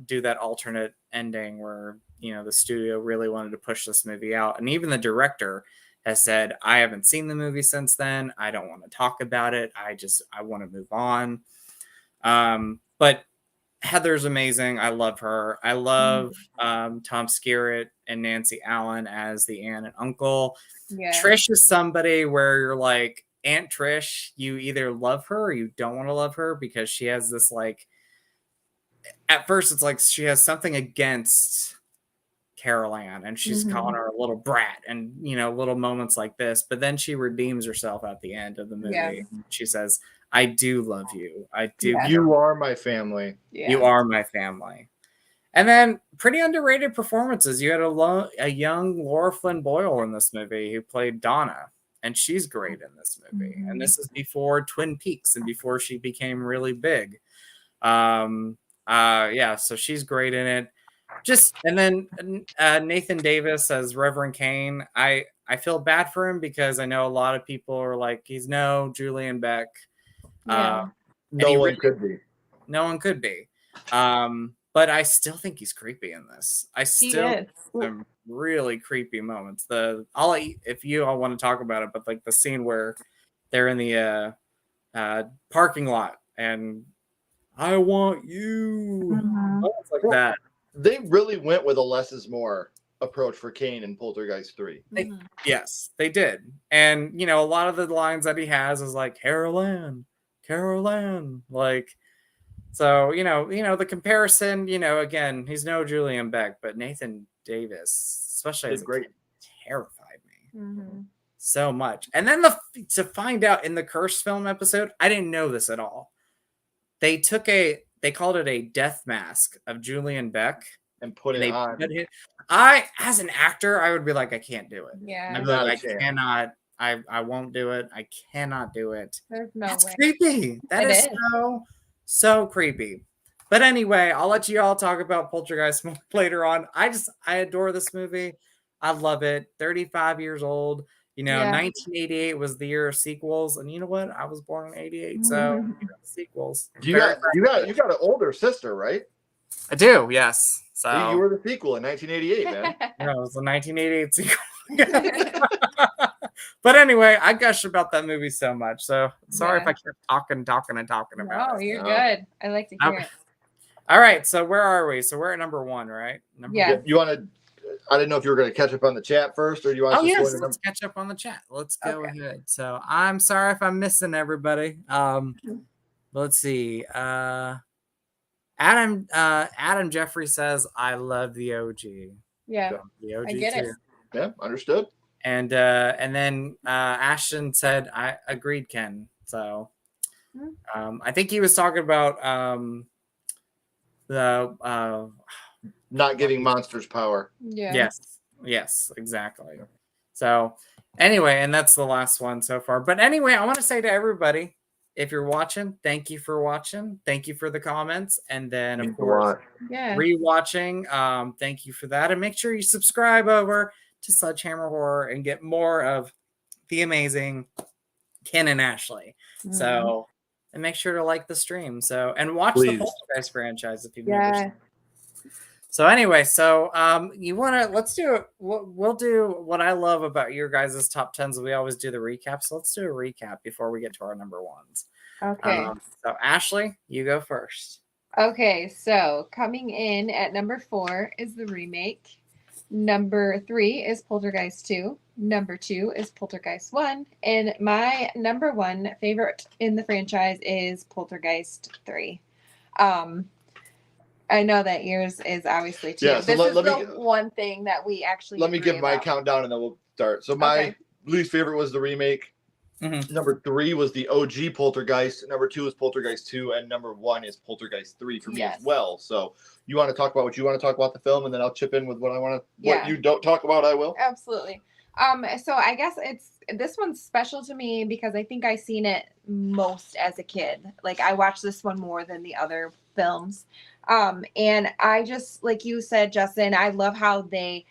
do that alternate ending where, the studio really wanted to push this movie out. And even the director has said, I haven't seen the movie since then. I don't want to talk about it. I want to move on. But Heather's amazing. I love her. I love Tom Skerritt and Nancy Allen as the aunt and uncle. Yeah. Trish is somebody where you're like, Aunt Trish, you either love her or you don't want to love her, because she has this like, at first it's like she has something against Carol Ann, and she's calling her a little brat, and little moments like this, but then she redeems herself at the end of the movie. Yeah. She says, I do love you. I do. You are my family. Yeah. You are my family. And then pretty underrated performances. You had a young Laura Flynn Boyle in this movie who played Donna, and she's great in this movie. And this is before Twin Peaks and before she became really big. Yeah, so she's great in it. And then Nathan Davis as Reverend Kane. I feel bad for him because I know a lot of people are like, he's no Julian Beck. Yeah. No one could be. No one could be. But I still think he's creepy in this. I still some really creepy moments. If you all want to talk about it, but like the scene where they're in the parking lot and I want you. Moments like that. They really went with a less is more approach for Kane in Poltergeist 3. Yes, they did. And you know, a lot of the lines that he has is like Carol Ann, like. So, you know, the comparison, you know, again, he's no Julian Beck, but Nathan Davis, especially as great, terrified me so much. And then to find out in the Curse film episode, I didn't know this at all. They called it a death mask of Julian Beck and put it on. As an actor, I would be like, I can't do it. Yeah. I'd be like, I cannot. I won't do it. I cannot do it. There's no That's way. creepy. That is so creepy. But anyway, I'll let you all talk about Poltergeist more later on. I adore this movie. I love it. 35 years old. You know, 1988 was the year of sequels, and you know what? I was born in '88, so sequels. You got an older sister, right? I do, yes. So you were the sequel in 1988, man. Yeah, it was a 1988 sequel. But anyway, I gush about that movie so much. So sorry if I kept talking about it. No, you're good. I like to hear it. All right, so where are we? So we're at number 1, right? You want to? I didn't know if you were going to catch up on the chat first, or do you want? Let's catch up on the chat. Let's go ahead. So I'm sorry if I'm missing everybody. Let's see. Adam Jeffrey says, "I love the OG." Yeah, so, the OG I get too. it. Yeah, understood. And then Ashton said, "I agreed, Ken." So I think he was talking about the not giving monsters power. Yeah. Yes, exactly. So anyway, and that's the last one so far. But anyway, I want to say to everybody, if you're watching, thank you for watching. Thank you for the comments. And then of course, rewatching. Thank you for that. And make sure you subscribe over to Sledgehammer Horror and get more of the amazing Ken and Ashley. So, and make sure to like the stream. So, and watch the Poltergeist franchise if you've never seen it. So anyway, let's do it. We'll do what I love about your guys' top 10s. We always do the recap. So let's do a recap before we get to our number 1s. Okay. So Ashley, you go first. Okay. So coming in at number 4 is the remake. Number 3 is Poltergeist 2. Number 2 is Poltergeist 1. And my number 1 favorite in the franchise is Poltergeist 3. I know that yours is obviously 2. Yeah, so this is the one thing that we actually let me give my countdown and then we'll start. So my least favorite was the remake. Number 3 was the OG Poltergeist. Number 2 is Poltergeist 2, and number 1 is Poltergeist 3 for me as well. So you want to talk about what you want to talk about the film, and then I'll chip in with what I want to. What you don't talk about, I will. Absolutely. So I guess this one's special to me because I think I seen it most as a kid. Like I watched this one more than the other films. And I just, like you said, Justin, I love how they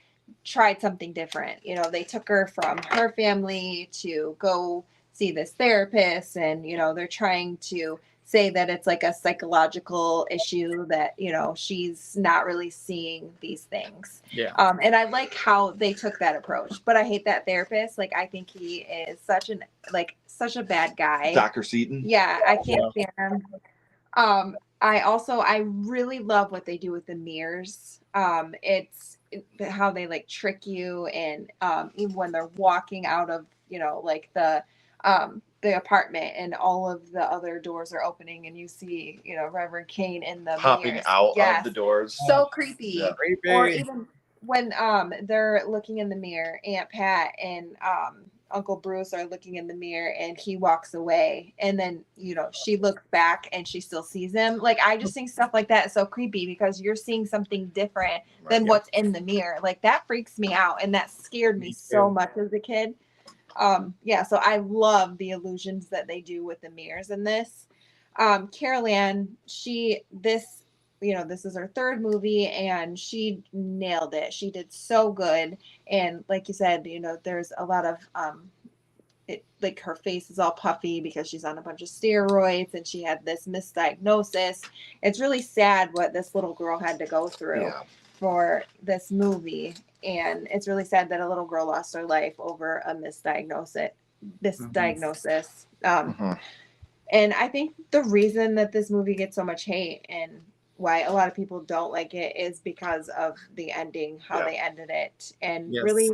tried something different. You know, they took her from her family to go see this therapist, and you know, they're trying to say that it's like a psychological issue that, you know, she's not really seeing these things. Yeah. And I like how they took that approach, but I hate that therapist. Like, I think he is such a bad guy. Dr. Seaton. Yeah, I can't stand him. I really love what they do with the mirrors. It's how they like trick you, and even when they're walking out of, you know, like the apartment and all of the other doors are opening and you see, you know, Reverend Kane in the popping mirrors. out of the doors. So creepy. Yeah. Or even when they're looking in the mirror, Aunt Pat and Uncle Bruce are looking in the mirror and he walks away, and then she looks back and she still sees him. Like, I just think stuff like that is so creepy because you're seeing something different than what's in the mirror. Like, that freaks me out, and that scared me so much as a kid. So I love the illusions that they do with the mirrors in this. Carol Ann, this is her third movie and she nailed it. She did so good. And like you said, there's a lot of, like her face is all puffy because she's on a bunch of steroids and she had this misdiagnosis. It's really sad what this little girl had to go through for this movie. And it's really sad that a little girl lost her life over a misdiagnosis. And I think the reason that this movie gets so much hate and why a lot of people don't like it is because of the ending, how they ended it. And really,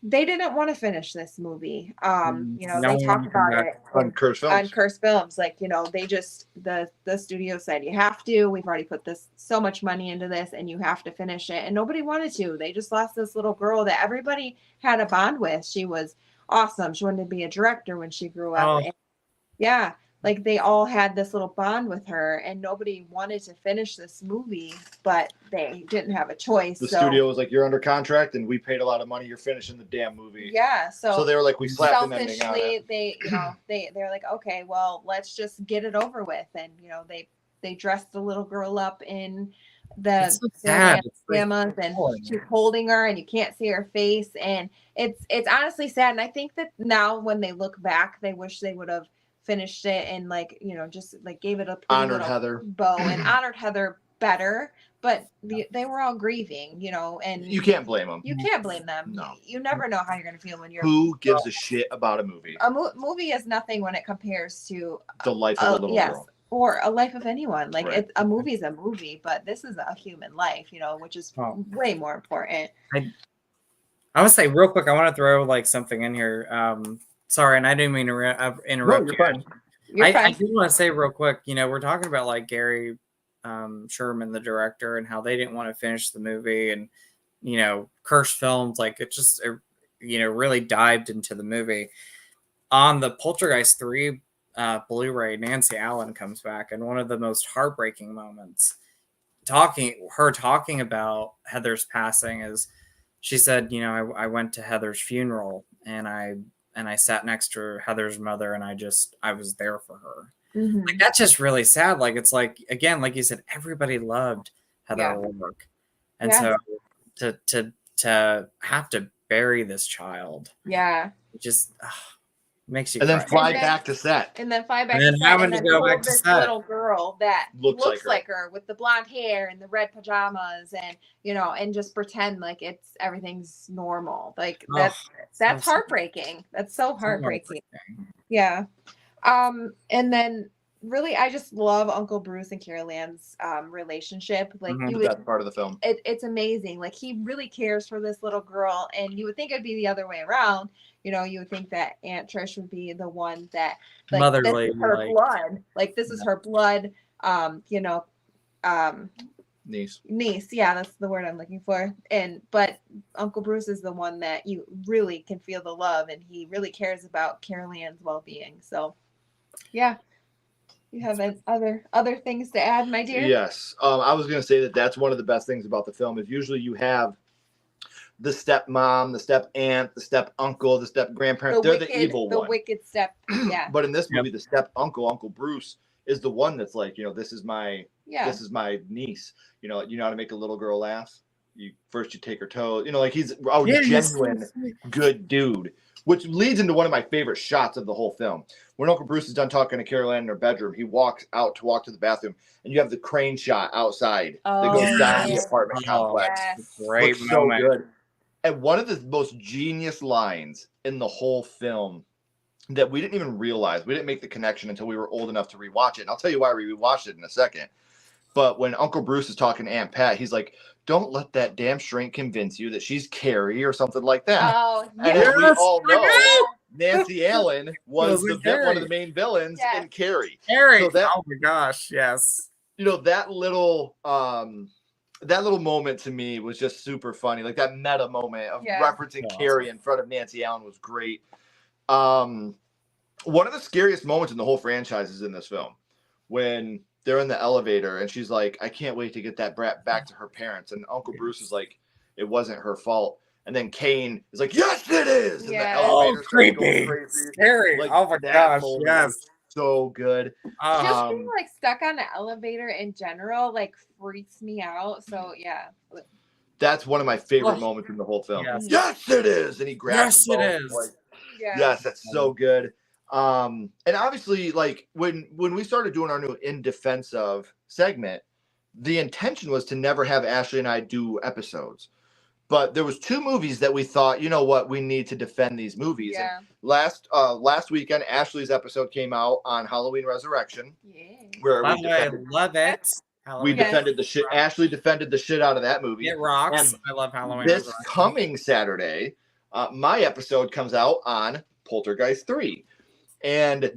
they didn't want to finish this movie. They talked about it on Cursed Films. On Cursed Films, like, they just the studio said, you have to. We've already put so much money into this, and you have to finish it. And nobody wanted to. They just lost this little girl that everybody had a bond with. She was awesome. She wanted to be a director when she grew up. And like, they all had this little bond with her, and nobody wanted to finish this movie, but they didn't have a choice. The studio was like, you're under contract, and we paid a lot of money. You're finishing the damn movie. Yeah. So they were like, we slapped an ending on it. They're like, okay, well, let's just get it over with. And, they dressed the little girl up in the pajamas, and she's holding her, and you can't see her face. And it's honestly sad. And I think that now when they look back, they wish they would have finished it and just like gave it a pretty honored Heather bow and honored Heather better, but they were all grieving, and you can't blame them. You can't blame them. No, you never know how you're gonna feel when you're. Who gives a shit about a movie? A movie is nothing when it compares to the life of a little girl, or a life of anyone. Like a movie is a movie, but this is a human life, which is way more important. I would say real quick, I want to throw like something in here. Sorry, and I didn't mean to interrupt. No, you're fine. I do want to say real quick, we're talking about like Gary Sherman, the director, and how they didn't want to finish the movie, and Cursed Films, like it just really dived into the movie. On the Poltergeist 3 Blu-ray, Nancy Allen comes back, and one of the most heartbreaking moments, talking about Heather's passing, is she said, I went to Heather's funeral, and I sat next to Heather's mother, and I was there for her. Mm-hmm. Like, that's just really sad. Like, it's like, again, like you said, everybody loved Heather work. And so to have to bury this child. Yeah. It just makes you and then fly back to set. And then fly back to set. Having to go back to set. Little girl that looks like her with the blonde hair and the red pajamas, and and just pretend like everything's normal. Like that's heartbreaking. That's so heartbreaking. Yeah. And then really, I just love Uncle Bruce and Carol Ann's relationship. Like, that's part of the film. It's amazing. Like, he really cares for this little girl, and you would think it'd be the other way around. You would think that Aunt Trish would be the one that, like, motherly, this is her blood. Like, this is her blood. Niece. Yeah, that's the word I'm looking for. But Uncle Bruce is the one that you really can feel the love, and he really cares about Carol Ann's well-being. So, yeah. You have other things to add, my dear? Yes. I was going to say that's one of the best things about the film is usually you have the stepmom, the step aunt, the step uncle, the step grandparent. They're the evil one. The wicked step. Yeah. But in this movie, the step Uncle Bruce, is the one that's like, this is my niece. You know how to make a little girl laugh. You take her toe. Like he's a genuine good dude. Which leads into one of my favorite shots of the whole film. When Uncle Bruce is done talking to Carol Ann in her bedroom, he walks out to walk to the bathroom, and you have the crane shot outside that goes down the apartment complex. Yes. Great moment. So good. And one of the most genius lines in the whole film that we didn't even realize, we didn't make the connection until we were old enough to rewatch it. And I'll tell you why we rewatched it in a second. But when Uncle Bruce is talking to Aunt Pat, he's like, don't let that damn shrink convince you that she's Carrie or something like that. Oh, yes. And as we all know, Nancy Allen was one of the main villains in Carrie. So oh my gosh, yes. That little that little moment to me was just super funny. Like that meta moment of referencing Yeah. Carrie in front of Nancy Allen was great. One of the scariest moments in the whole franchise is in this film when they're in the elevator and she's like, I can't wait to get that brat back to her parents. And Uncle Bruce is like, it wasn't her fault. And then Kane is like, yes, it is. And the elevator starts going crazy. Scary. Like, Oh my that gosh. moment Yes. was so good. Just being like stuck on the elevator in general like freaks me out. So yeah. That's one of my favorite moments in the whole film. Yes. Yes, it is. And he grabs Yes, them it both, is. like, Yeah. yes, that's so good. And obviously, like when we started doing our new In Defense Of segment, the intention was to never have Ashley and I do episodes. But there was 2 movies that we thought, you know what, we need to defend these movies. Yeah. And last weekend, Ashley's episode came out on Halloween Resurrection. Yeah. Where By we the way, I defended, love it. we Yes. defended the shit. Ashley defended the shit out of that movie. It rocks. And I love Halloween. this Resurrection. coming Saturday, my episode comes out on Poltergeist 3. And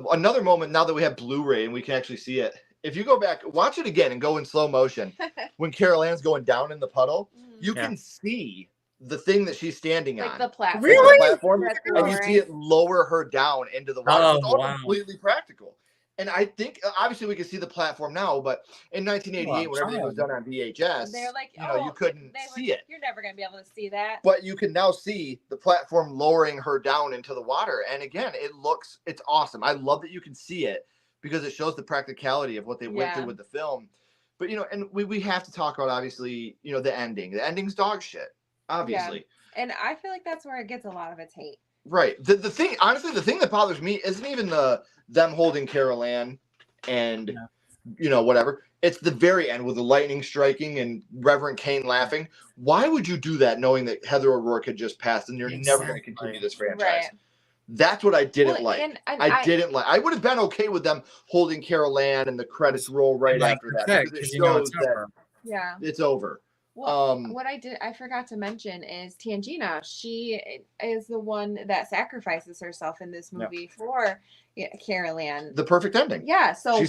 another moment now that we have Blu-ray and we can actually see it. If you go back, watch it again and go in slow motion. When Carol Ann's going down in the puddle, you can see the thing that she's standing like on. the platform. Really? The platform, That's and you see it lower her down into the water. Oh, It's all wow. completely practical. And I think, obviously, we can see the platform now, but in 1988, when everything was done on VHS, They're like, you couldn't see it. You're never gonna be able to see that. But you can now see the platform lowering her down into the water. And again, it's awesome. I love that you can see it because it shows the practicality of what they went through with the film. But, and we have to talk about, obviously, the ending. The ending's dog shit, obviously. Yeah. And I feel like that's where it gets a lot of its hate. Right. The thing, honestly, the thing that bothers me isn't even them holding Carol Ann and, whatever. It's the very end with the lightning striking and Reverend Kane laughing. Why would you do that knowing that Heather O'Rourke had just passed and you're never going to continue this franchise? Right. That's what I didn't like. And I didn't like. I would have been okay with them holding Carol Ann and the credits roll right after that because it shows that it's over. Well, what I forgot to mention is Tangina. She is the one that sacrifices herself in this movie for Carol Ann. The perfect ending. Yeah. So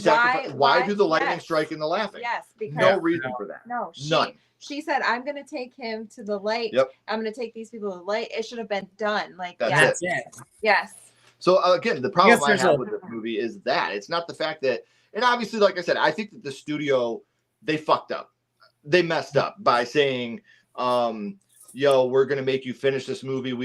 why do the lightning strike and the laughing? Yes, because no reason for that. No, none. She said, "I'm going to take him to the light. Yep. I'm going to take these people to the light." It should have been done. Like that's it. Yes. So again, the problem I have with this movie is that it's not the fact that, and obviously, like I said, I think that the studio, they fucked up. They messed up by saying, we're going to make you finish this movie.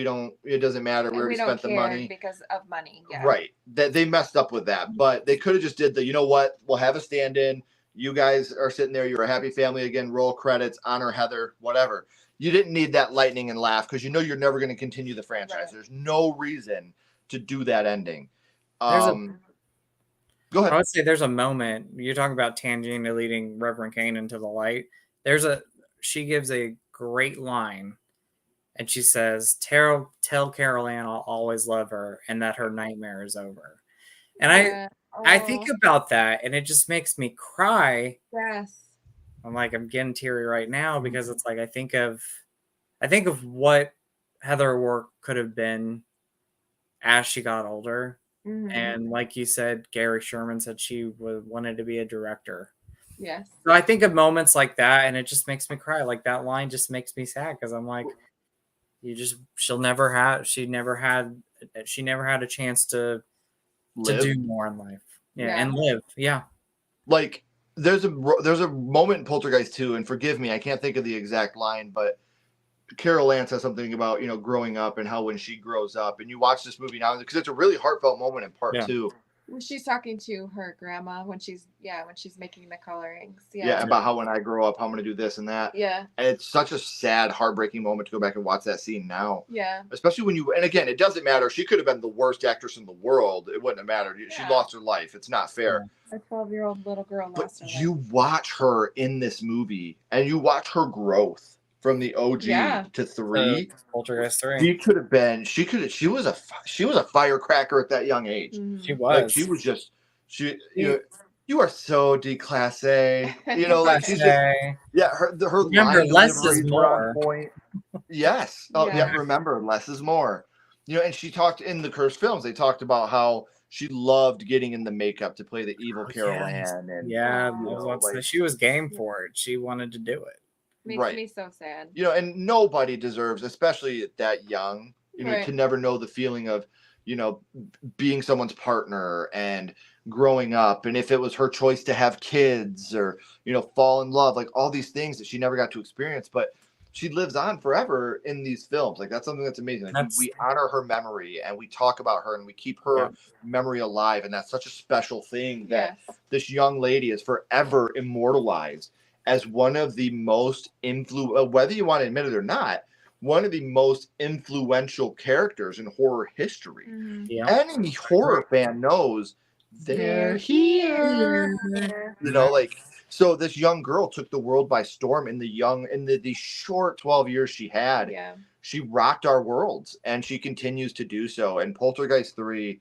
It doesn't matter. We already spent the money. Because of money. Yeah. Right. They messed up with that, but they could have just did you know what? We'll have a stand-in. You guys are sitting there. You're a happy family again. Roll credits, honor Heather, whatever. You didn't need that lightning and laugh because you're never going to continue the franchise. Right. There's no reason to do that ending. Go ahead. I would say there's a moment. You're talking about Tangina leading Reverend Kane into the light. She gives a great line, and she says, "Tell Carol Ann I'll always love her, and that her nightmare is over." And I think about that, and it just makes me cry. Yes. I'm getting teary right now because it's like I think of what Heather O'Rourke could have been as she got older. Mm-hmm. And like you said, Gary Sherman said she wanted to be a director. Yes. So I think of moments like that, and it just makes me cry. Like that line just makes me sad because I'm like, she never had a chance to do more in life. Yeah, and live. Yeah. Like there's a moment in Poltergeist 2, and forgive me, I can't think of the exact line, but Carol Ann says something about, growing up and how when she grows up, and you watch this movie now because it's a really heartfelt moment in part 2. When she's talking to her grandma when she's making the colorings. Yeah, about how when I grow up, I'm going to do this and that. Yeah. And it's such a sad, heartbreaking moment to go back and watch that scene now. Yeah. Especially and again, it doesn't matter. She could have been the worst actress in the world. It wouldn't have mattered. Yeah. She lost her life. It's not fair. A 12-year-old little girl lost her life. You watch her in this movie and you watch her growth. From the OG to 3, Poltergeist 3. She was a firecracker at that young age. Mm-hmm. She was. She was just you are so declassé. She's just her remember less is more. Point. Yes. Oh yeah. Remember less is more. And she talked in the Cursed films. They talked about how she loved getting in the makeup to play the evil Carol Yes. Ann. And Yeah, you I was know, about to say, like- she was game for it. She wanted to do it. Makes Right. me so sad. you know, and nobody deserves, especially that young, you know, Right. to never know the feeling of, you know, being someone's partner and growing up, and if it was her choice to have kids or, you know, fall in love, like all these things that she never got to experience, but she lives on forever in these films. Like that's something that's amazing. Like That's- we honor her memory and we talk about her and we keep her Yeah. memory alive, and that's such a special thing that Yes. this young lady is forever immortalized as one of the most whether you want to admit it or not, one of the most influential characters in horror history. Mhm. Yeah. Any horror fan knows they're here. You know, like, so this young girl took the world by storm in the short 12 years she had. Yeah. She rocked our worlds, and she continues to do so. And Poltergeist 3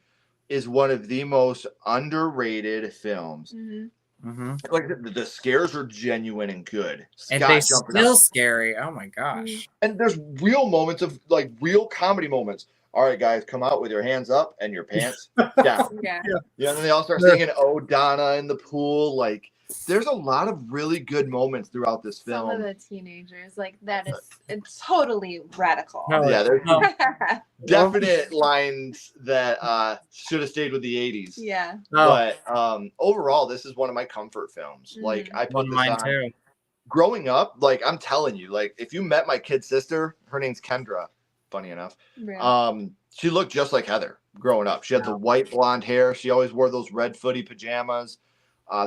is one of the most underrated films. Mhm. Mm-hmm. Like the scares are genuine and good. And Scott they jumping still out. scary. Oh my gosh. And there's real moments of like real comedy moments. All right, guys, come out with your hands up and your pants down. Yeah. Yeah, and then they all start singing "Oh Donna" in the pool. Like, there's a lot of really good moments throughout this Some of film. the teenagers, like that is it's totally radical. No, Yeah, there's no. definite lines that should have stayed with the '80s. Yeah. Oh, But overall, this is one of my comfort films. Like, I one put of this mine on. too. Growing up, like I'm telling you, like if you met my kid sister, her name's Kendra. Funny enough, Yeah. she looked just like Heather growing up. She had the white blonde hair. She always wore those red footy pajamas.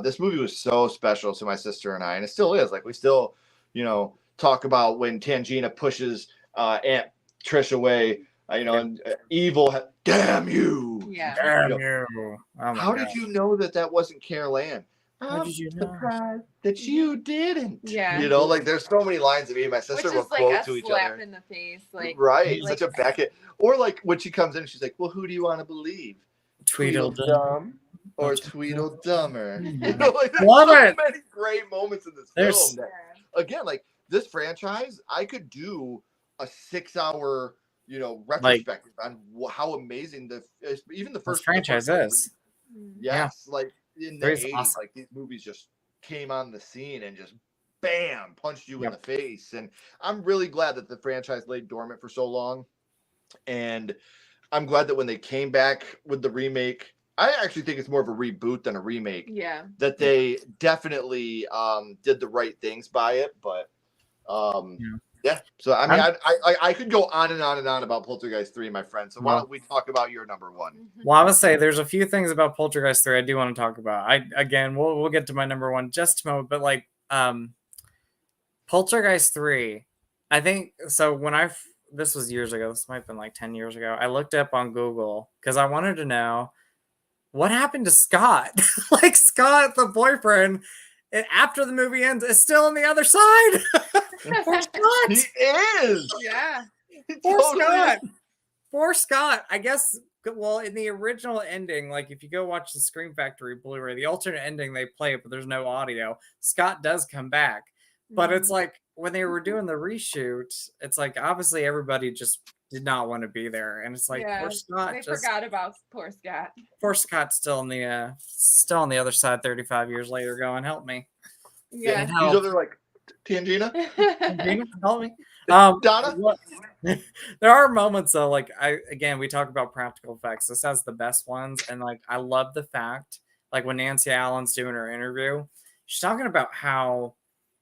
This movie was so special to my sister and I, and it still is. Like we still, you know, talk about when Tangina pushes Aunt Trish away. You know, and evil. Damn you! Yeah. Damn You you. Oh my How God. did you know that wasn't Carol Ann? How I'm did you know? surprised that you didn't. Yeah. You know, like there's so many lines that me and my Which sister is will like quote a to each slap other. in the face. Like Right, like- such a Beckett. Or like when she comes in, she's like, "Well, who do you want to believe? Tweedledum. Tweedledum or Or Tweedledummer?" Mm. You know, like there's Love so it. many great moments in this There's- film. That, again, like this franchise, I could do a 6-hour, you know, retrospective on how amazing even the This first franchise the first is. Yes, like in the Three's 80s, awesome. like these movies just came on the scene and just bam, punched you in the face. And I'm really glad that the franchise laid dormant for so long. And I'm glad that when they came back with the remake, I actually think it's more of a reboot than a remake. Yeah. That they definitely did the right things by it. But yeah. So I mean, I could go on and on and on about Poltergeist 3, my friend. So why don't we talk about your number one? Well, I would say there's a few things about Poltergeist 3 I do want to talk about. We'll get to my number one just a moment, but like Poltergeist 3, I think so when this was years ago, this might have been like 10 years ago. I looked up on Google because I wanted to know what happened to Scott. Like Scott, the boyfriend, after the movie ends, is still on the other side. Poor Scott. He is. Yeah. Poor Totally Scott. Poor Scott. I guess, well, in the original ending, like if you go watch the Scream Factory Blu-ray, the alternate ending, they play it, but there's no audio. Scott does come back. But it's like when they were doing the reshoot, it's like obviously everybody just did not want to be there. And it's like poor Scott. They forgot about poor Scott. Poor Scott's still on the other side 35 years later going, help me. Yeah. He's over there like, Tangina? Tangina, help me. Donna? There are moments though, like we talk about practical effects. This has the best ones, and like I love the fact, like when Nancy Allen's doing her interview, she's talking about how,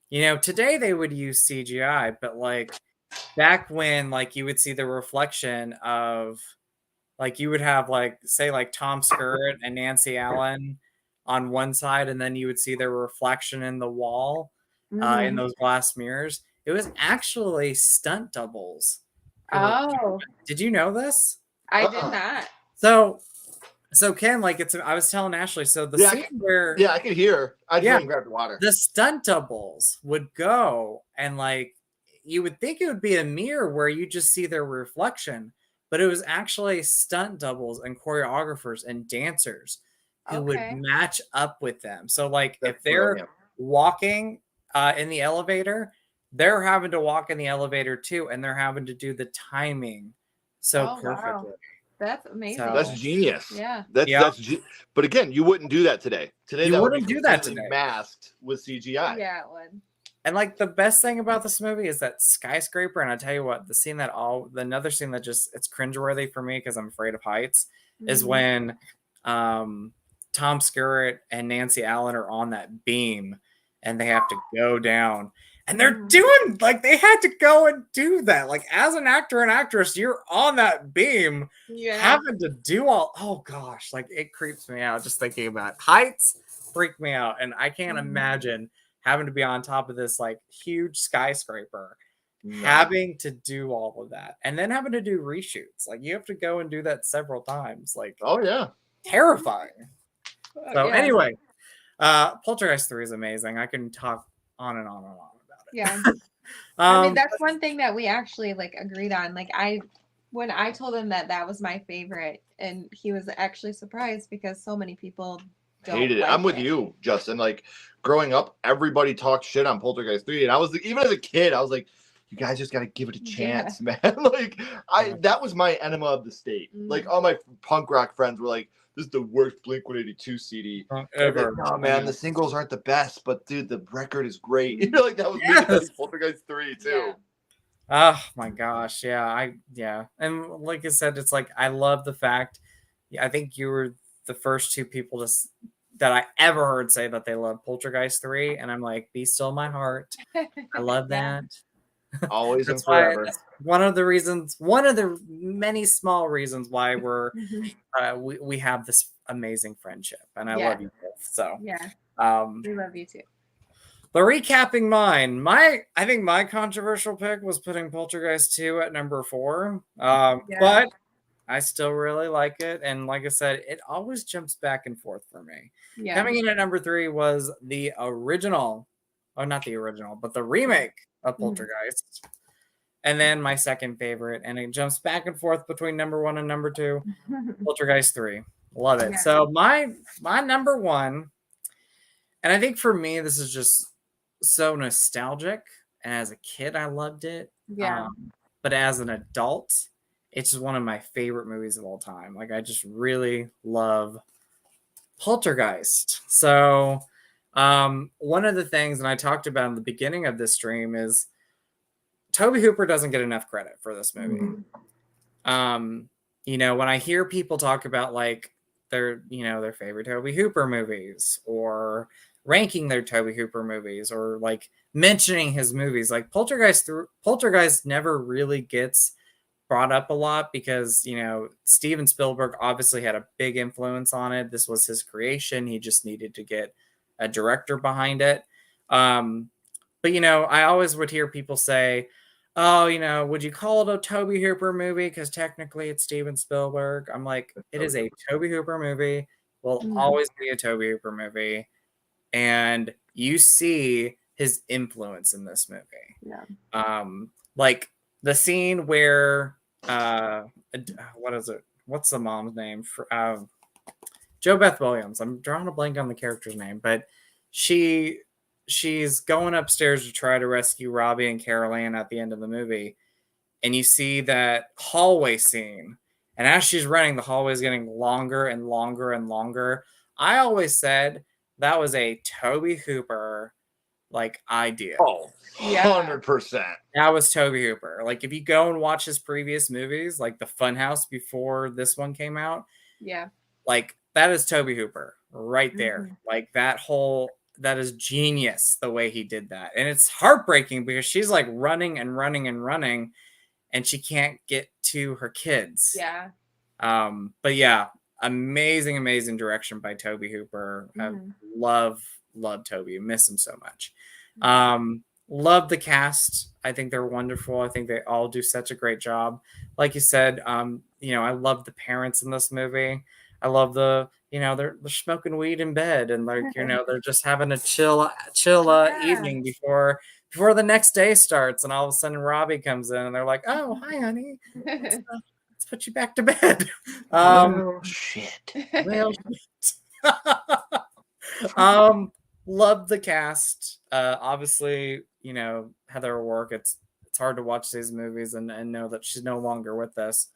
you know, today they would use CGI, but like back when, like you would see the reflection of, like you would have like say like Tom Skerritt and Nancy Allen on one side, and then you would see their reflection in the wall in those glass mirrors. It was actually stunt doubles. Oh, Did you know this? I did not. So Ken, like I was telling Ashley, so the scene where I could hear. I just went and grabbed the water. The stunt doubles would go, and like you would think it would be a mirror where you just see their reflection, but it was actually stunt doubles and choreographers and dancers who would match up with them. So like if they're walking in the elevator, they're having to walk in the elevator too, and they're having to do the timing so perfectly. Wow. That's amazing. So- That's genius. Yeah. But again, you wouldn't do that today. Today, You that wouldn't would be do that completely today. masked with CGI. Yeah, it would. And like the best thing about this movie is that skyscraper. And I tell you what, another scene that just it's cringeworthy for me because I'm afraid of heights is Mhm. when Tom Skerritt and Nancy Allen are on that beam and they have to go down. And they're doing like they had to go and do that. Like as an actor and actress, you're on that beam Yeah. having to do all. Oh gosh, like it creeps me out just thinking about it. Heights. Freak me out, and I can't imagine having to be on top of this like huge skyscraper, having to do all of that, and then having to do reshoots. Like you have to go and do that several times. Like Oh yeah, terrifying. So Yeah. anyway, Poltergeist 3 is amazing. I can talk on and on and on about it. Yeah. I mean, Um, that's one thing that we actually like agreed on. Like when I told him that was my favorite, and he was actually surprised because so many people don't hated it. like I'm with it. you, Justin. Like growing up, everybody talked shit on Poltergeist 3, and I was even as a kid, I was like, you guys just gotta give it a chance, man. Like that was my enema of the state. Like all my punk rock friends were like, this is the worst Blink-182 CD ever. Like, no, man, the singles aren't the best, but dude, the record is great. You know, like that was me with Poltergeist 3 too. Yeah. Oh my gosh, yeah. And like I said, it's like I love the fact. I think you were the first two people that I ever heard say that they love Poltergeist 3, and I'm like, be still my heart. I love Yeah. that. Always and That's why forever. that's one of the many small reasons why we have this amazing friendship, and I Yeah. love you both. So Yeah. We love you too. but recapping mine, I think my controversial pick was putting Poltergeist 2 at number 4. But I still really like it. And like I said, it always jumps back and forth for me. Yeah. Coming in at number 3 was the original, or not the original, but the remake of Poltergeist. And then my second favorite, and it jumps back and forth between number 1 and number 2, Poltergeist 3. Love it. Yeah. So my number 1, and I think for me, this is just so nostalgic. And as a kid, I loved it. Yeah. But as an adult, it's just one of my favorite movies of all time. Like I just really love Poltergeist. So one of the things, and I talked about in the beginning of this stream, is Tobe Hooper doesn't get enough credit for this movie. You know, when I hear people talk about like their favorite Tobe Hooper movies, or ranking their Tobe Hooper movies, or like mentioning his movies, like Poltergeist never really gets brought up a lot because, you know, Steven Spielberg obviously had a big influence on it. This was his creation. He just needed to get a director behind it. But, you know, I always would hear people say, oh, you know, would you call it a Tobe Hooper movie? Because technically it's Steven Spielberg. I'm like, it is a Tobe Hooper movie. Will always be a Tobe Hooper movie. And you see his influence in this movie. Yeah. Like the scene where what is it? What's the mom's name? Jo Beth Williams. I'm drawing a blank on the character's name, but she's going upstairs to try to rescue Robbie and Carol Ann at the end of the movie, and you see that hallway scene. And as she's running, the hallway is getting longer and longer and longer. I always said that was a Tobe Hooper like idea. Oh, 100%. That was Tobe Hooper. Like if you go and watch his previous movies, like the Funhouse before this one came out, like that is Tobe Hooper right there. Like that is genius the way he did that. And it's heartbreaking because she's like running and running and running, and she can't get to her kids. But yeah, amazing direction by Tobe Hooper. I love Tobe. Miss him so much. Love the cast. I think they're wonderful. I think they all do such a great job. Like you said, you know, I love the parents in this movie. I love they're smoking weed in bed, and like, you know, they're just having a chill evening before the next day starts, and all of a sudden Robbie comes in and they're like, oh, hi honey, let's put you back to bed. Shit. Love the cast. Obviously, you know, Heather O'Rourke, it's hard to watch these movies and know that she's no longer with us.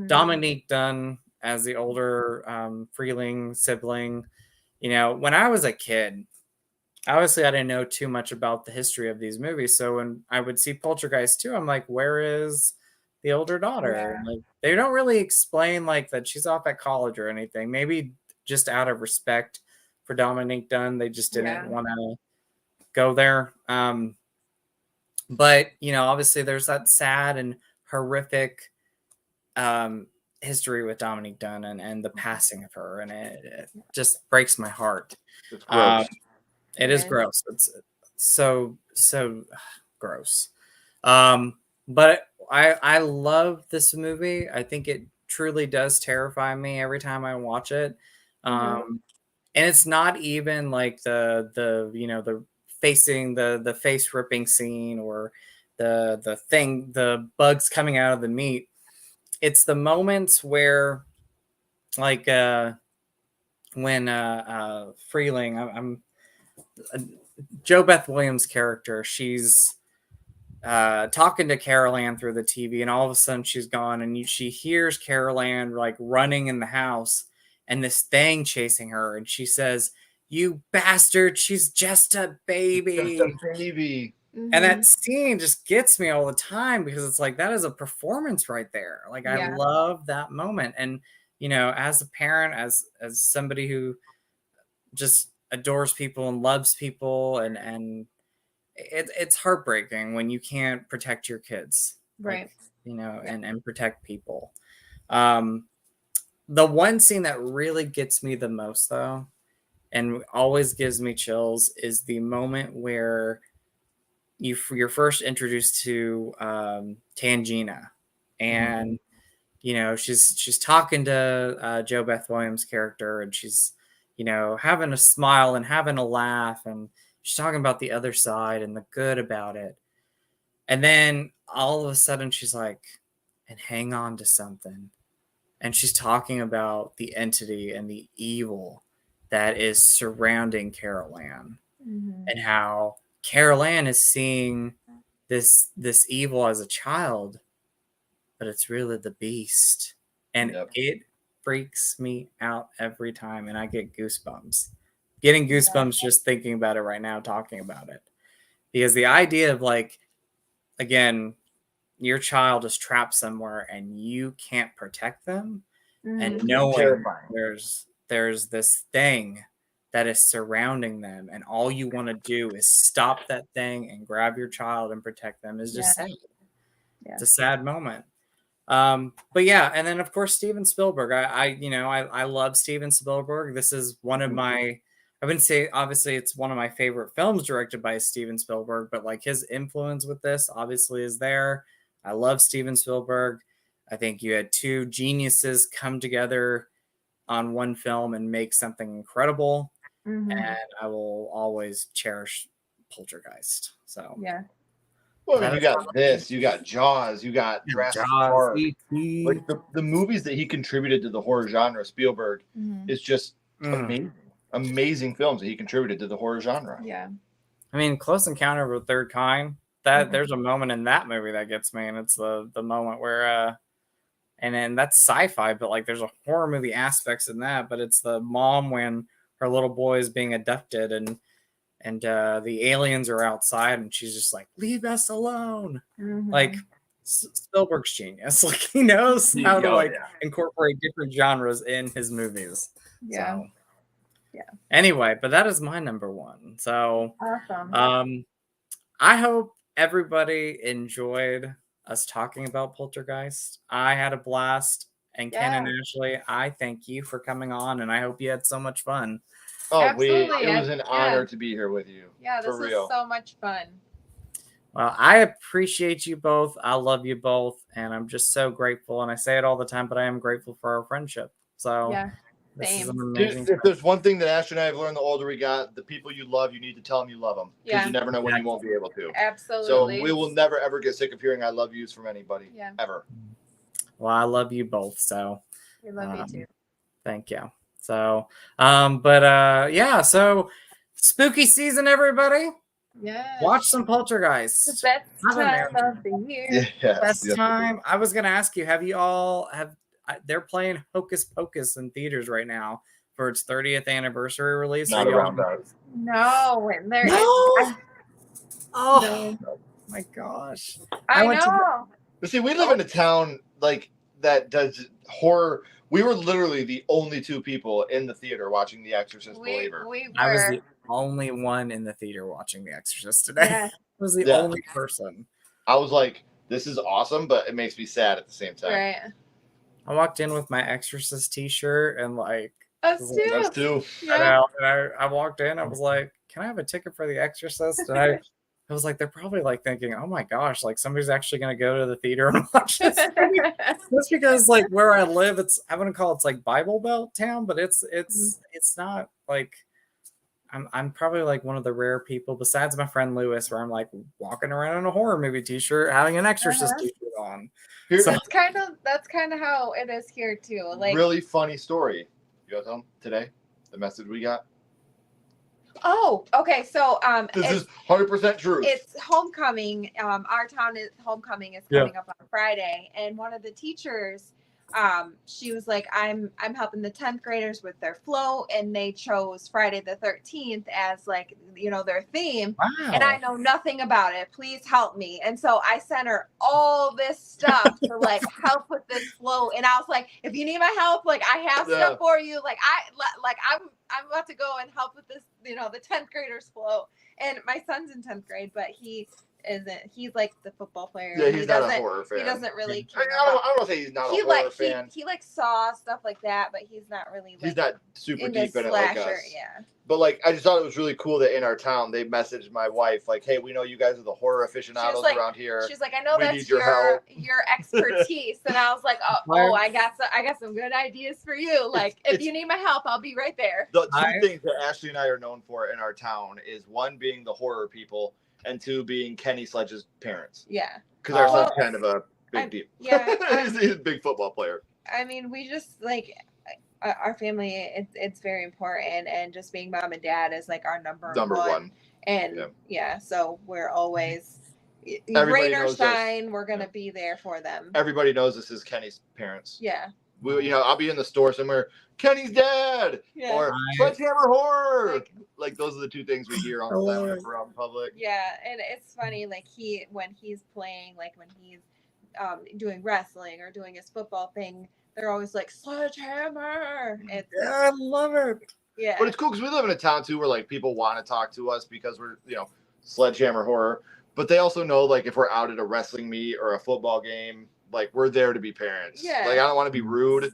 Dominique Dunn as the older Freeling sibling. You know, when I was a kid, obviously I didn't know too much about the history of these movies. So when I would see Poltergeist 2, I'm like, where is the older daughter? Yeah. Like, they don't really explain like that she's off at college or anything. Maybe just out of respect for Dominique Dunn, they just didn't want to go there. But you know, obviously there's that sad and horrific history with Dominique Dunn and the passing of her, and it just breaks my heart. It's gross. It is gross. It's so gross. But I love this movie. I think it truly does terrify me every time I watch it. And it's not even like the you know, the facing the face ripping scene or the bugs coming out of the meat. It's the moments where like when Freeling, I'm Joe Beth Williams' character, she's talking to Carol Ann through the TV, and all of a sudden she's gone, and she hears Carol Ann like running in the house, and this thing chasing her, and she says, "You bastard! She's just a baby." Just a baby. And that scene just gets me all the time because it's like that is a performance right there. Like I love that moment, and you know, as a parent, as somebody who just adores people and loves people, and it's heartbreaking when you can't protect your kids, right? Like, you know, and protect people. The one scene that really gets me the most, though, and always gives me chills, is the moment where you're first introduced to Tangina, and you know, she's talking to Joe Beth Williams' character, and she's, you know, having a smile and having a laugh, and she's talking about the other side and the good about it. And then all of a sudden she's like, and hang on to something. And she's talking about the entity and the evil that is surrounding Carol Ann, and how Carol Ann is seeing this evil as a child, but it's really the beast. And it freaks me out every time, and I get goosebumps. Getting goosebumps just thinking about it right now, talking about it. Because the idea of like, again, your child is trapped somewhere and you can't protect them, and knowing there's this thing that is surrounding them, and all you want to do is stop that thing and grab your child and protect them is just sad. It's a sad moment. But yeah, and then of course Steven Spielberg. I love Steven Spielberg. This is one of my, I wouldn't say obviously it's one of my favorite films directed by Steven Spielberg, but like his influence with this obviously is there. I love Steven Spielberg. I think you had two geniuses come together on one film and make something incredible. And I will always cherish Poltergeist. So Well, I mean, you got this, you got Jaws, you got Jurassic Park. Like the movies that he contributed to the horror genre, Spielberg, is just amazing films that he contributed to the horror genre. Yeah. I mean, Close Encounter of the Third Kind, that there's a moment in that movie that gets me, and it's the moment where and then that's sci-fi, but like there's a horror movie aspects in that, but it's the mom when her little boy is being abducted, and the aliens are outside, and she's just like, "Leave us alone." Like Spielberg's genius. Like he knows how to incorporate different genres in his movies. So, anyway, but that is my number one. So Awesome. I hope everybody enjoyed us talking about Poltergeist. I had a blast. And Ken and Ashley, I thank you for coming on, and I hope you had so much fun. Oh, it was an honor to be here with you. Yeah, this was so much fun. Well, I appreciate you both. I love you both, and I'm just so grateful. And I say it all the time, but I am grateful for our friendship. So this is an amazing. If there's one thing that Ashley and I have learned the older we got, the people you love, you need to tell them you love them, because you never know when you won't be able to. Absolutely. So we will never ever get sick of hearing "I love yous" from anybody. Ever. Well, I love you both. So we love you too. Thank you. So, so spooky season, everybody. Yeah. Watch some Poltergeist. The best Have a time marathon. of the year. Yes, Best yes. time. I was gonna ask you, have you all have? They're playing Hocus Pocus in theaters right now for its 30th anniversary release. Not Are you around all- us. No, and there. No. Oh No. my gosh! I went to the- know. But see, we live in a town like that does horror. We were literally the only two people in the theater watching The Exorcist Believer. We I was were. the only one in the theater watching The Exorcist today. Yeah. I was the Yeah. only person. I was like, this is awesome, but it makes me sad at the same time. Right. I walked in with my Exorcist T-shirt and like Us too. Us too. Yeah. I walked in. I was like, "Can I have a ticket for The Exorcist?" And I was like, "They're probably like thinking, oh my gosh, like somebody's actually going to go to the theater and watch this." Just because like where I live, I wouldn't call it's like Bible Belt town, but it's not like I'm probably like one of the rare people besides my friend Lewis where I'm like walking around in a horror movie T-shirt, having an Exorcist T-shirt on. Here's So- That's kind of how it is here too. Like, really funny story. You guys home today? The message we got. oh, okay. So This is 100% true. it's homecoming. Our town is homecoming is coming up on Friday, and one of the teachers, she was like, I'm helping the 10th graders with their float, and they chose Friday the 13th as like, you know, their theme. Wow. And I know nothing about it. Please help me. And so I sent her all this stuff to like help with this float. And I was like, if you need my help, like I have stuff for you. Like I'm about to go and help with this, you know, the 10th graders float. And my son's in 10th grade, but he isn't. He's like the football player. Yeah, he's not a horror fan. He doesn't really I care. don't know if he's not a horror fan. He like saw stuff like that, but he's not really. Like, He's not super into deep in it like slasher, us. yeah. But like, I just thought it was really cool that in our town they messaged my wife like, "Hey, we know you guys are the horror aficionados like- around here. She's like, I know We that's need your help." your expertise, and I was like, oh, I got some good ideas for you. Like, if you need my help, I'll be right there. The two things that Ashley and I are known for in our town is one being the horror people, and two being Kenny Sledge's parents. Yeah, Because our Well, son's kind of a big deal. yeah, he's a big football player. I mean, we just like our family. It's very important, and just being mom and dad is like our number one. And yeah, so we're always Everybody rain or knows us. shine, we're gonna be there for them. Everybody knows this is Kenny's parents. Yeah, You know, I'll be in the store somewhere, Kenny's dad, yeah, or Sledgehammer Horror. Like those are the two things we hear all the time when we're out in public. yeah. And it's funny, like when he's playing, like when he's doing wrestling or doing his football thing, they're always like Sledgehammer. I love it. Yeah, But it's cool because we live in a town too where like people want to talk to us because we're, you know, Sledgehammer Horror. But they also know like if we're out at a wrestling meet or a football game, like we're there to be parents. Yeah. Like I don't want to be rude,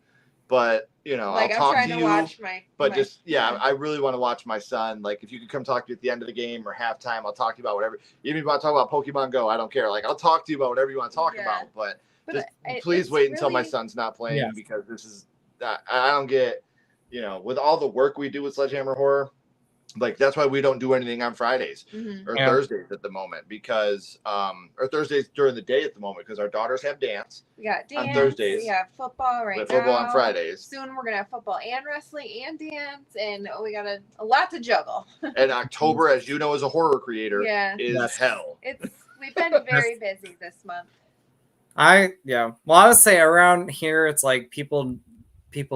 but you know, like I'll I'm talk trying to to you. watch my. But just I really want to watch my son. Like if you could come talk to me at the end of the game or halftime, I'll talk to you about whatever. Even if you want to talk about Pokemon Go, I don't care. Like I'll talk to you about whatever you want to talk about. But just please wait until my son's not playing because this is I don't get, you know, with all the work we do with Sledgehammer Horror, like that's why we don't do anything on Fridays or Thursdays at the moment because or Thursdays during the day at the moment because our daughters have dance. We got dance on Thursdays. We have football right now. Football on Fridays. Soon we're gonna have football and wrestling and dance, and we got a lot to juggle. And October, as you know, as a horror creator, is hell. We've been very busy this month. Well, I would say around here it's like people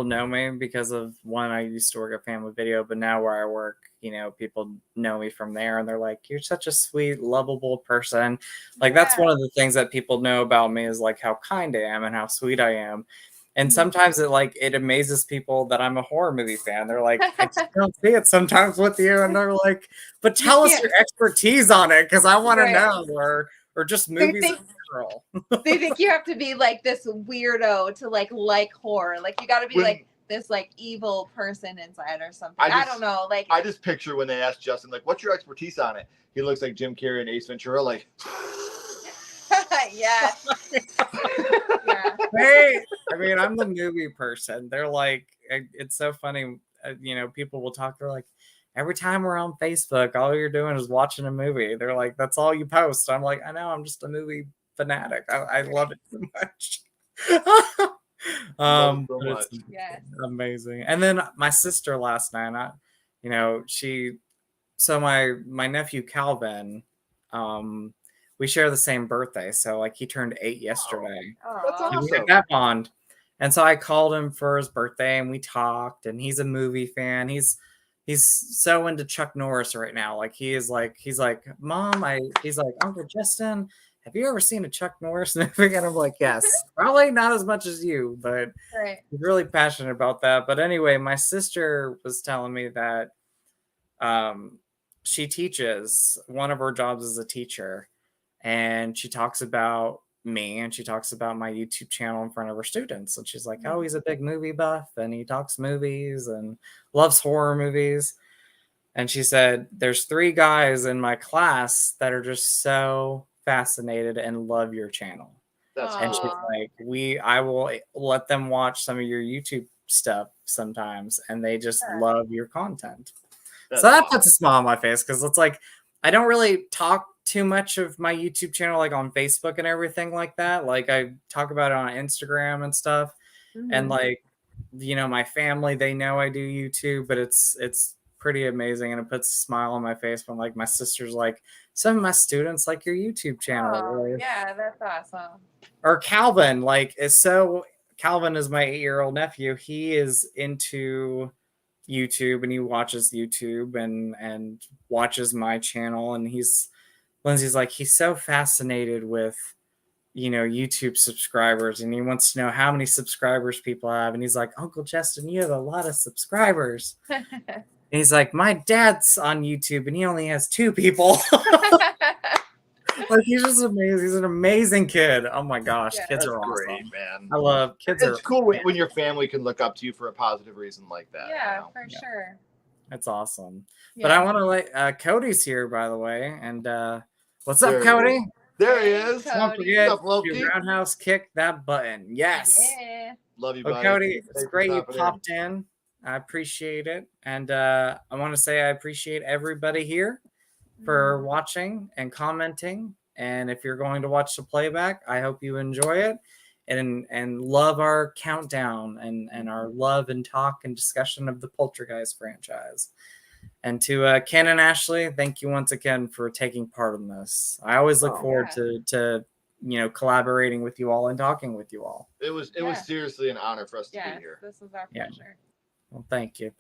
know me because of one, I used to work at Family Video, but now where I work, you know, people know me from there and they're like, you're such a sweet, lovable person. Like that's one of the things that people know about me is like how kind I am and how sweet I am. And sometimes it amazes people that I'm a horror movie fan. They're like, I just don't see it sometimes with you. And they're like, but tell us your expertise on it because I want to know or just movies in general. They think you have to be like this weirdo to like horror. Like you got to be like this like evil person inside or something. I don't know. Like I just picture when they ask Justin, like, what's your expertise on it? He looks like Jim Carrey and Ace Ventura, like. yeah. Hey, I mean, I'm the movie person. They're like, it's so funny. You know, people will talk. They're like, every time we're on Facebook, all you're doing is watching a movie. They're like, that's all you post. I'm like, I know, I'm just a movie fanatic. I love it so much. It's amazing. And then my sister last night, she so my nephew Calvin, we share the same birthday. So like he turned 8 yesterday. That's Aw. And we awesome. had that bond. And so I called him for his birthday and we talked, and he's a movie fan. He's so into Chuck Norris right now. Like he's like, Mom, he's like, Uncle Justin, have you ever seen a Chuck Norris movie? And I'm like, yes, probably not as much as you, but Right. he's really passionate about that. But anyway, my sister was telling me that she teaches, one of her jobs is a teacher, and she talks about me and she talks about my YouTube channel in front of her students. And she's like, oh, he's a big movie buff and he talks movies and loves horror movies. And she said, there's 3 guys in my class that are just so fascinated and love your channel. That's And she's Aw. like, I will let them watch some of your YouTube stuff sometimes, and they just Sure. love your content. That's So that awesome. puts a smile on my face, because it's like I don't really talk too much of my YouTube channel like on Facebook and everything like that. Like I talk about it on Instagram and stuff. And Mhm. like, you know, my family, they know I do YouTube, but it's pretty amazing, and it puts a smile on my face when like my sister's like, some of my students like your YouTube channel. Oh, Or- yeah, that's awesome. Or Calvin, like is so Calvin is my 8-year-old nephew. He is into YouTube and he watches YouTube and watches my channel, and Lindsay's like, he's so fascinated with, you know, YouTube subscribers, and he wants to know how many subscribers people have. And he's like, Uncle Justin, you have a lot of subscribers. And he's like, my dad's on YouTube and he only has 2 people. Like he's just amazing. He's an amazing kid. Oh my gosh, Yeah, kids That's are awesome. great, man. I love kids. It's cool when your family can look up to you for a positive reason like that. Yeah, you know? for sure. It's awesome. Yeah. But I want to let Cody's here, by the way. And what's up, There he Cody? is. There he Hey, is. Cody. Don't forget What's up, Loki? to roundhouse kick that button. Yes. Yeah. Love you, Well, buddy. Cody, Thanks it's for great you stopping in. popped in. I appreciate it. And I want to say I appreciate everybody here for watching and commenting. And if you're going to watch the playback, I hope you enjoy it and love our countdown and our love and talk and discussion of the Poltergeist franchise. And to Ken and Ashley, thank you once again for taking part in this. I always look Oh, forward yeah. to you know, collaborating with you all and talking with you all. It was Yeah. seriously an honor for us to Yes, be here. this is our Yeah. pleasure. Well, thank you.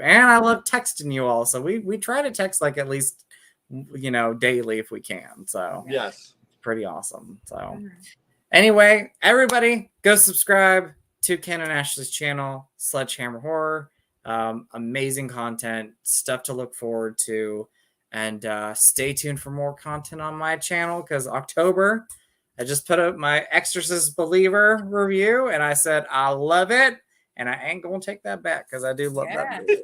And I love texting you all. So we try to text like at least, you know, daily if we can. So Yes. it's pretty awesome. So Mhm. anyway, everybody go subscribe to Ken and Ashley's channel, Sledgehammer Horror. Amazing content, stuff to look forward to. And stay tuned for more content on my channel, because October, I just put up my Exorcist Believer review, and I said I love it, and I ain't gonna take that back because I do love that movie.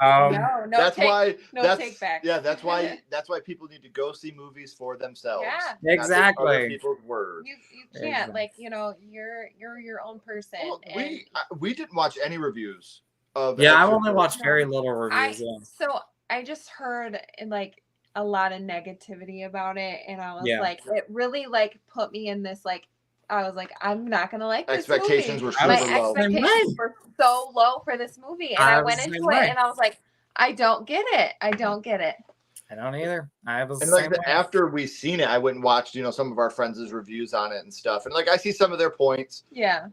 no That's take, why. no that's take back. Yeah, that's why. That's why people need to go see movies for themselves. Yeah. not take Exactly. Other people's words. You can't Exactly. like, you know, you're your own person. Well, and we didn't watch any reviews of. Yeah, I've Exorcist. only watched very little reviews. so I just heard like a lot of negativity about it, and I was Yeah. like, it really like put me in this like, I was like, I'm not gonna like this Expectations movie. were I was super My low. expectations were so low for this movie, and I I was went the into same it way. and I was like, I don't get it. I don't get it. I don't either. I was And the like same way. after we seen it, I went and watched, you know, some of our friends' reviews on it and stuff. And like I see some of their points. Yeah.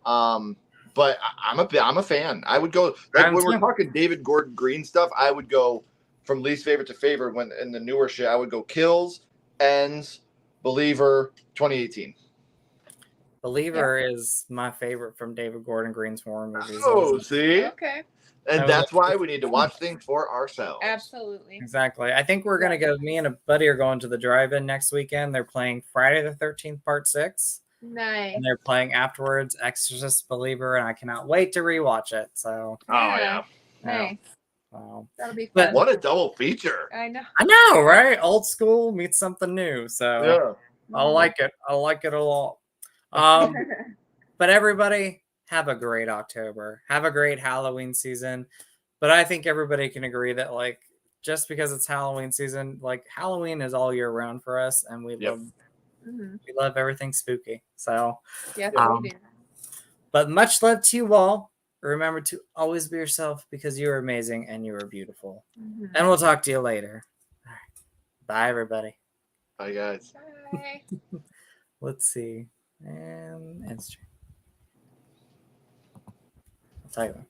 But I'm a fan. I would go like I'm when we're too. talking David Gordon Green stuff, I would go from least favorite to favorite. When in the newer shit, I would go Kills, Ends, Believer, 2018. Believer is my favorite from David Gordon Green's horror movies. Oh, see, Okay. and That was that's why we need to watch things for ourselves. Absolutely. Exactly. I think we're gonna go. Me and a buddy are going to the drive-in next weekend. They're playing Friday the 13th Part 6, Nice. and they're playing afterwards Exorcist Believer, and I cannot wait to rewatch it. So, Oh yeah, Nice. wow. That'll be But- fun. what a double feature! I know. I know, right? Old school meets something new. So Yeah, I like it. I like it a lot. But everybody, have a great October. Have a great Halloween season. But I think everybody can agree that, like, just because it's Halloween season, like Halloween is all year round for us, and we Yep. love everything spooky. So, Yes, Um, we do. but much love to you all. Remember to always be yourself, because you are amazing and you are beautiful. Mhm. And we'll talk to you later. Bye, everybody. Bye, guys. Bye. Let's see. And stream. I'll tell you what.